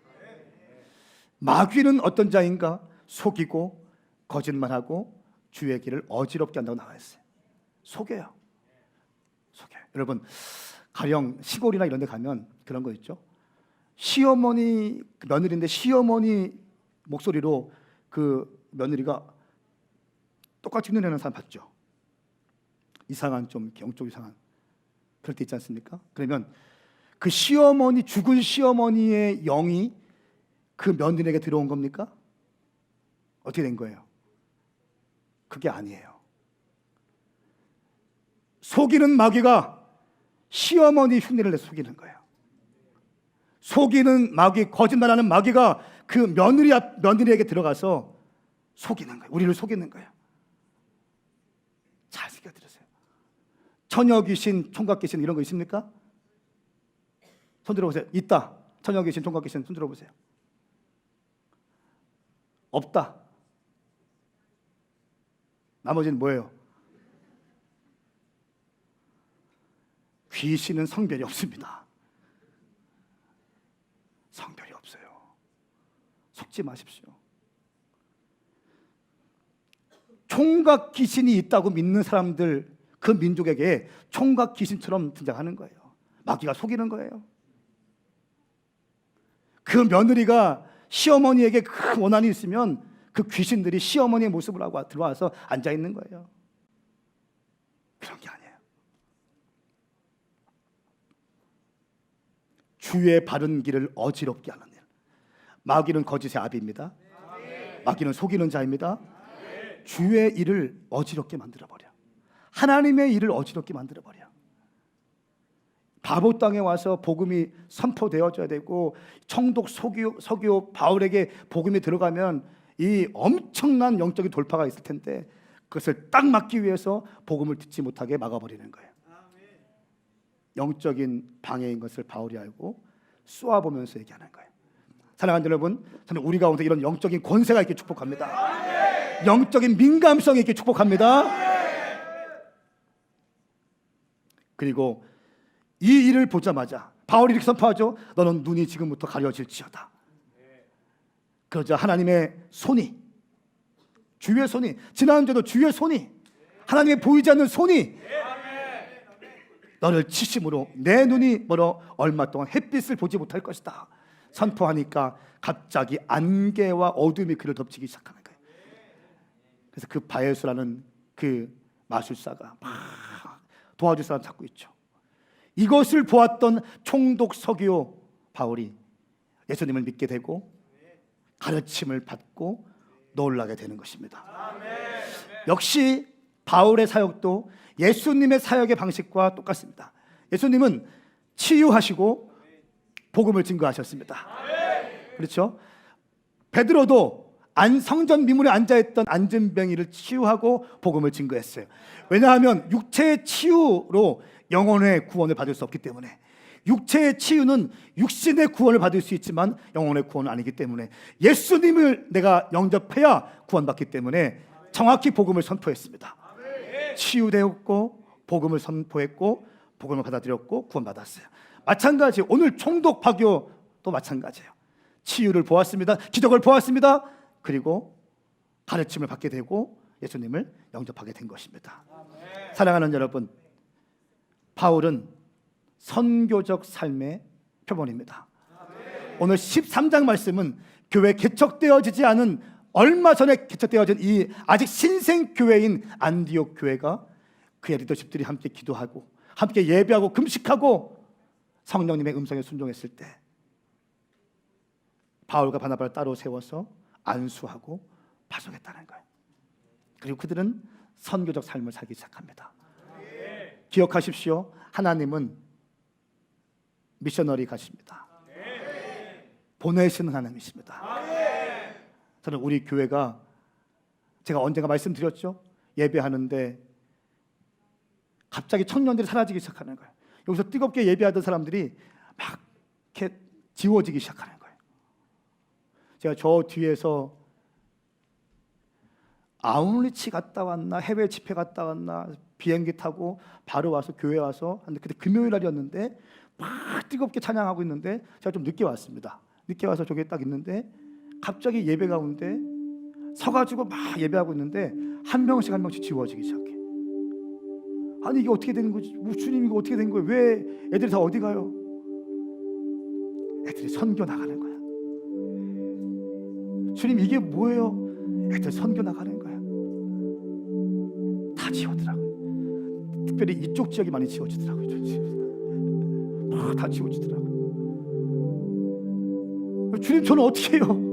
마귀는 어떤 자인가? 속이고 거짓말하고 주의 길을 어지럽게 한다고 나와 있어요. 속여요. 여러분, 가령 시골이나 이런 데 가면 그런 거 있죠. 시어머니, 며느리인데 시어머니 목소리로 그 며느리가 똑같이 흉내내는 사람 봤죠. 이상한, 좀 영적 이상한 그럴 때 있지 않습니까? 그러면 그 시어머니, 죽은 시어머니의 영이 그 며느리에게 들어온 겁니까? 어떻게 된 거예요? 그게 아니에요. 속이는 마귀가 시어머니 흉내를 내 속이는 거예요. 속이는 마귀, 거짓말하는 마귀가 그 며느리에게 들어가서 속이는 거예요. 우리를 속이는 거예요. 잘 새겨 들으세요. 처녀 귀신, 총각 귀신 이런 거 있습니까? 손 들어보세요. 있다. 처녀 귀신, 총각 귀신 손 들어보세요. 없다. 나머지는 뭐예요? 귀신은 성별이 없습니다. 성별이 없어요. 속지 마십시오. 총각 귀신이 있다고 믿는 사람들, 그 민족에게 총각 귀신처럼 등장하는 거예요. 마귀가 속이는 거예요. 그 며느리가 시어머니에게 큰 원한이 있으면 그 귀신들이 시어머니의 모습을 하고 들어와서 앉아 있는 거예요. 그런 게 아니에요. 주의 바른 길을 어지럽게 하는 일. 마귀는 거짓의 아비입니다. 마귀는 속이는 자입니다. 주의 일을 어지럽게 만들어버려. 하나님의 일을 어지럽게 만들어버려. 바보 땅에 와서 복음이 선포되어져야 되고 청독 서기오 바울에게 복음이 들어가면 이 엄청난 영적인 돌파가 있을 텐데 그것을 딱 막기 위해서 복음을 듣지 못하게 막아버리는 거예요. 영적인 방해인 것을 바울이 알고 쏘아보면서 얘기하는 거예요. 사랑하는 여러분, 저는 우리 가운데 이런 영적인 권세가 있게 축복합니다. 영적인 민감성이 있게 축복합니다. 그리고 이 일을 보자마자 바울이 이렇게 선포하죠. 너는 눈이 지금부터 가려질지어다. 그러자 하나님의 손이, 주의 손이, 지난주에도 주의 손이, 하나님의 보이지 않는 손이 너를 치심으로 내 눈이 멀어 얼마 동안 햇빛을 보지 못할 것이다 선포하니까 갑자기 안개와 어둠이 그를 덮치기 시작하는 거예요. 그래서 그 바에수라는 그 마술사가 막 도와줄 사람 찾고 있죠. 이것을 보았던 총독 서기오 바울이 예수님을 믿게 되고 가르침을 받고 놀라게 되는 것입니다. 역시 바울의 사역도 예수님의 사역의 방식과 똑같습니다. 예수님은 치유하시고 복음을 증거하셨습니다. 그렇죠? 베드로도 성전 미문에 앉아있던 안진뱅이를 치유하고 복음을 증거했어요. 왜냐하면 육체의 치유로 영혼의 구원을 받을 수 없기 때문에, 육체의 치유는 육신의 구원을 받을 수 있지만 영혼의 구원은 아니기 때문에 예수님을 내가 영접해야 구원받기 때문에 정확히 복음을 선포했습니다. 치유되었고 복음을 선포했고 복음을 받아들였고 구원받았어요. 마찬가지 오늘 총독 파교도 마찬가지예요. 치유를 보았습니다. 기적을 보았습니다. 그리고 가르침을 받게 되고 예수님을 영접하게 된 것입니다. 사랑하는 여러분, 바울은 선교적 삶의 표본입니다. 오늘 13장 말씀은 교회 개척되어지지 않은, 얼마 전에 개척되어진 이 아직 신생 교회인 안디옥 교회가 그의 리더십들이 함께 기도하고 함께 예배하고 금식하고 성령님의 음성에 순종했을 때 바울과 바나바를 따로 세워서 안수하고 파송했다는 거예요. 그리고 그들은 선교적 삶을 살기 시작합니다. 기억하십시오. 하나님은 미셔너리 가십니다. 보내시는 하나님이십니다. 저는 우리 교회가, 제가 언젠가 말씀드렸죠. 예배하는데 갑자기 청년들이 사라지기 시작하는 거예요. 여기서 뜨겁게 예배하던 사람들이 막 이렇게 지워지기 시작하는 거예요. 제가 저 뒤에서 아웃리치 갔다 왔나 해외 집회 갔다 왔나 비행기 타고 바로 와서 교회 와서, 그때 금요일 날이었는데 막 뜨겁게 찬양하고 있는데 제가 좀 늦게 왔습니다. 늦게 와서 저기 딱 있는데 갑자기 예배 가운데 서가지고 막 예배하고 있는데 한 명씩 한 명씩 지워지기 시작해. 아니 이게 어떻게 되는 거지? 주님 이거 어떻게 된 거예요? 왜 애들이 다 어디 가요? 애들이 선교 나가는 거야. 주님 이게 뭐예요? 애들 선교 나가는 거야. 다 지워더라고요. 특별히 이쪽 지역이 많이 지워지더라고요. 다 지워지더라고요. 주님 저는 어떻게 해요?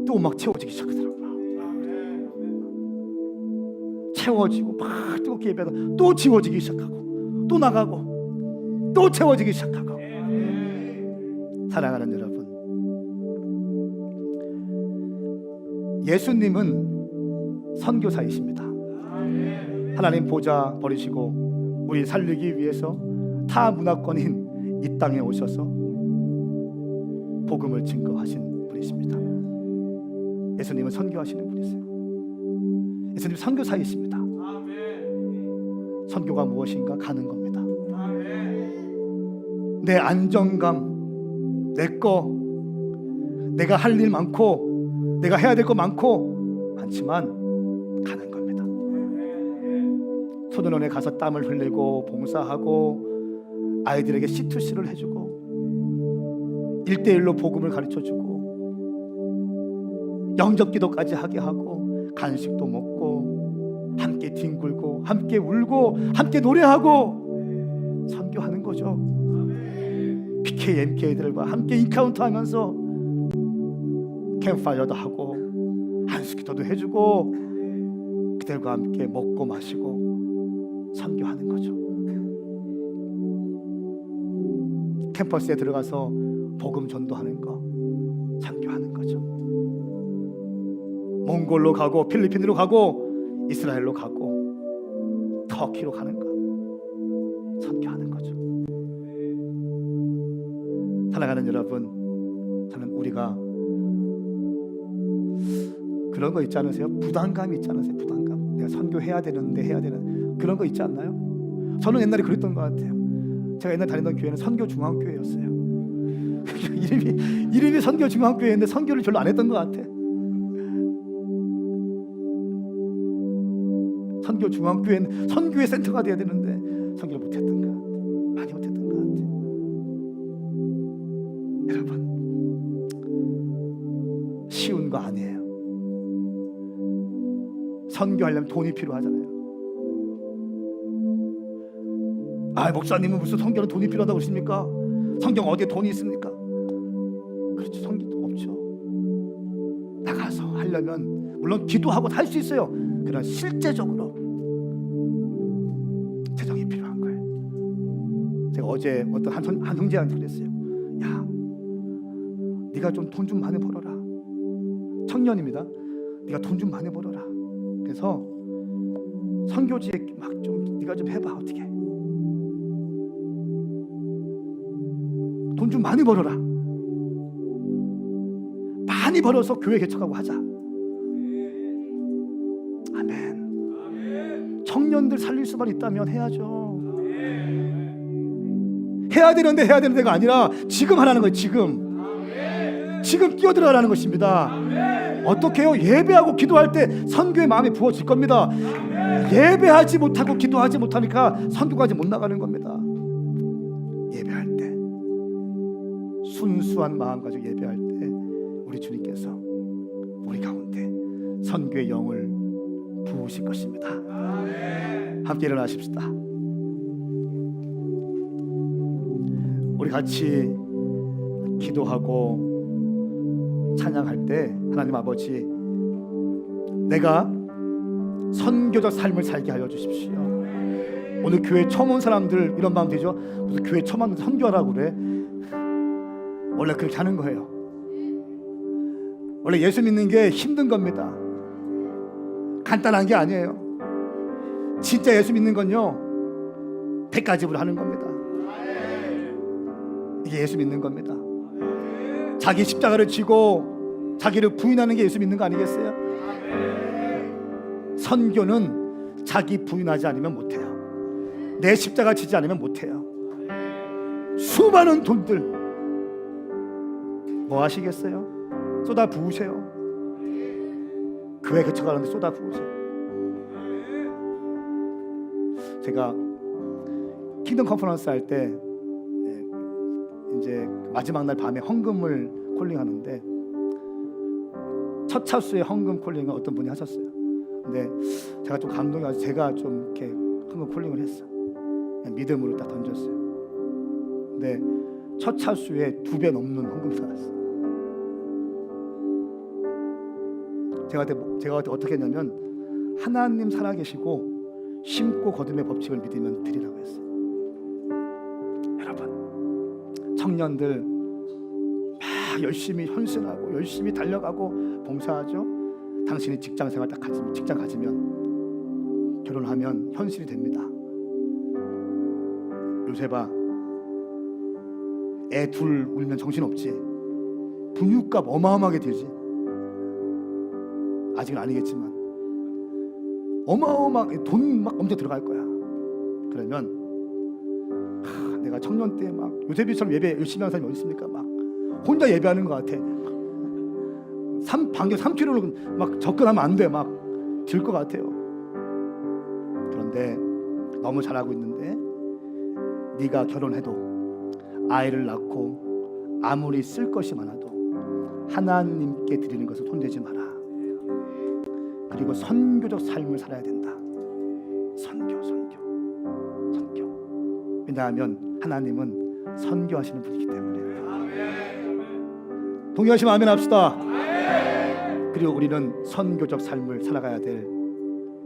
또 막 채워지기 시작하더라고요. 채워지고 막 뜨겁게 예배하다 또 지워지기 시작하고 또 나가고 또 채워지기 시작하고. 사랑하는 여러분, 예수님은 선교사이십니다. 하나님 보좌 버리시고 우리 살리기 위해서 타 문화권인 이 땅에 오셔서 복음을 증거하신 분이십니다. 예수님은 선교하시는 분이세요. 예수님 선교사이십니다. 선교가 무엇인가? 가는 겁니다. 내 안정감, 내가 할 일 많고 내가 해야 될 거 많지만 가는 겁니다. 소년원에 가서 땀을 흘리고 봉사하고 아이들에게 C2C를 해주고 1대1로 복음을 가르쳐주고 영접기도까지 하게 하고 간식도 먹고 함께 뒹굴고 함께 울고 함께 노래하고 선교하는 거죠. PK, MK들과 함께 인카운트하면서 캠파이어도 하고 한수기도도 해주고 그들과 함께 먹고 마시고 선교하는 거죠. 캠퍼스에 들어가서 복음 전도하는 거, 선교하는 거죠. 몽골로 가고 필리핀으로 가고 이스라엘로 가고 터키로 가는 거, 선교하는 거죠. 사랑하는 여러분, 저는 우리가 그런 거 있지 않으세요? 부담감이 있지 않으세요? 부담감. 내가 선교해야 되는데 해야 되는 그런 거 있지 않나요? 저는 옛날에 그랬던 것 같아요. 제가 옛날 다니던 교회는 선교중앙교회였어요. 이름이 선교중앙교회인데 선교를 별로 안 했던 것 같아. 선교중앙교회는 선교의 센터가 돼야 되는데 선교를 못했던 것 같아. 많이 못했던 것 같아. 여러분, 쉬운 거 아니에요. 선교하려면 돈이 필요하잖아요. 목사님은 무슨 선교는 돈이 필요하다고 그러십니까? 성경 어디에 돈이 있습니까? 그렇죠. 성경도 없죠. 나가서 하려면 물론 기도하고 할 수 있어요. 그러나 실제적으로 재정이 필요한 거예요. 제가 어제 어떤 한 형제한테 그랬어요. 야, 네가 좀 돈 좀 많이 벌어라. 청년입니다. 네가 돈 좀 많이 벌어라. 그래서 선교지에 막 좀 네가 좀 해봐. 어떻게? 돈 좀 많이 벌어라. 많이 벌어서 교회 개척하고 하자. 아멘. 청년들 살릴 수만 있다면 해야죠. 해야 되는 데가 아니라 지금 하라는 거예요. 지금 뛰어들어가라는 것입니다. 어떻게 해요? 예배하고 기도할 때 선교의 마음이 부어질 겁니다. 예배하지 못하고 기도하지 못하니까 선교까지 못 나가는 겁니다. 예배할 때 순수한 마음 가지고 예배할 때 우리 주님께서 우리 가운데 선교의 영을 부으실 것입니다. 함께 일어나십시다. 우리 같이 기도하고 찬양할 때 하나님 아버지, 내가 선교적 삶을 살게 하여 주십시오. 오늘 교회 처음 온 사람들 이런 마음 되죠? 무슨 교회 처음 왔는데 선교하라고 그래? 원래 그렇게 하는 거예요. 원래 예수 믿는 게 힘든 겁니다. 간단한 게 아니에요. 진짜 예수 믿는 건요, 대가집으로 하는 겁니다. 이게 예수 믿는 겁니다. 자기 십자가를 지고 자기를 부인하는 게 예수 믿는 거 아니겠어요? 선교는 자기 부인하지 않으면 못해요. 내 십자가 지지 않으면 못해요. 수많은 돈들 뭐 하시겠어요? 쏟아 부으세요. 교회 개척하는데 쏟아 부으세요. 제가 킹덤 컨퍼런스 할 때 이제 마지막 날 밤에 헌금을 콜링하는데 첫 차수에 헌금 콜링을 어떤 분이 하셨어요. 근데 제가 좀 감동이 와서 제가 좀 이렇게 헌금 콜링을 했어. 그냥 믿음으로 딱 던졌어요. 근데 첫 차수에 2배 넘는 헌금이 나왔어. 제가 어떻게 했냐면 하나님 살아계시고 심고 거둠의 법칙을 믿으면 드리라고 했어요. 여러분, 청년들 막 열심히 헌신하고 열심히 달려가고 봉사하죠. 당신이 직장생활 딱 가지면, 직장 가지면, 결혼하면 현실이 됩니다. 요새 봐, 애 둘 울면 정신없지. 분유값 어마어마하게 들지. 아직은 아니겠지만 어마어마하게 돈 막 엄청 들어갈 거야. 그러면 내가 청년 때 막 요셉이처럼 예배 열심히 하는 사람이 어디 있습니까? 막 혼자 예배하는 것 같아. 반경 3km로 막 접근하면 안 돼. 막 질 것 같아요. 그런데 너무 잘하고 있는데 네가 결혼해도 아이를 낳고 아무리 쓸 것이 많아도 하나님께 드리는 것을 손대지 마라. 그리고 선교적 삶을 살아야 된다. 선교. 왜냐하면 하나님은 선교하시는 분이기 때문에. 동의하시면 아멘 합시다. 그리고 우리는 선교적 삶을 살아가야 될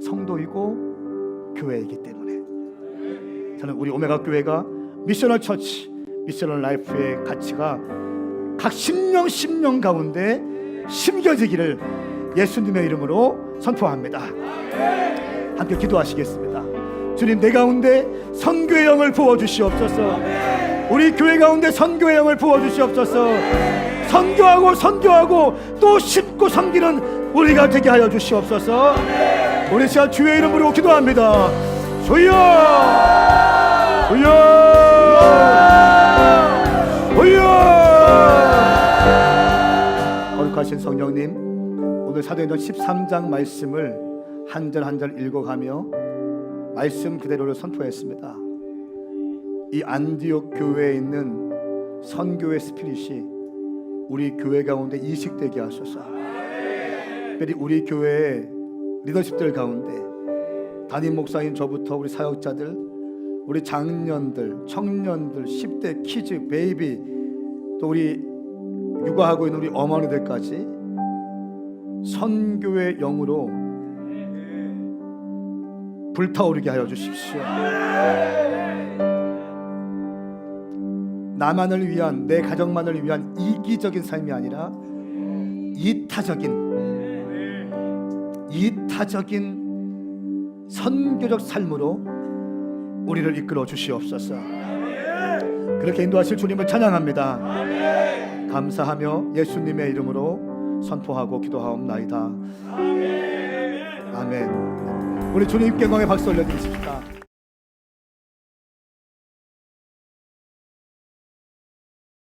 성도이고 교회이기 때문에 저는 우리 오메가 교회가 미셔널 처치, 미셔널 라이프의 가치가 각 심령 가운데 심겨지기를 예수님의 이름으로 선포합니다. 함께 기도하시겠습니다. 주님, 내 가운데 선교의 영을 부어주시옵소서. 우리 교회 가운데 선교의 영을 부어주시옵소서. 선교하고 또 심고 섬기는 우리가 되게 하여 주시옵소서. 우리 시간 주의 이름으로 기도합니다. 주여, 주여, 주여. 거룩하신 성령님, 오늘 사도행전 13장 말씀을 한 절 한 절 읽어가며 말씀 그대로를 선포했습니다. 이 안디옥 교회에 있는 선교의 스피릿이 우리 교회 가운데 이식되게 하소서. 특별히 우리 교회의 리더십들 가운데 담임 목사인 저부터 우리 사역자들, 우리 장년들, 청년들, 10대 키즈, 베이비, 또 우리 육아하고 있는 우리 어머니들까지 선교의 영으로 불타오르게 하여 주십시오. 나만을 위한, 내 가정만을 위한 이기적인 삶이 아니라 이타적인 선교적 삶으로 우리를 이끌어 주시옵소서. 그렇게 인도하실 주님을 찬양합니다. 감사하며 예수님의 이름으로 선포하고 기도하옵나이다. 아멘. 우리 주님께 영광의 박수 올려드리십시다.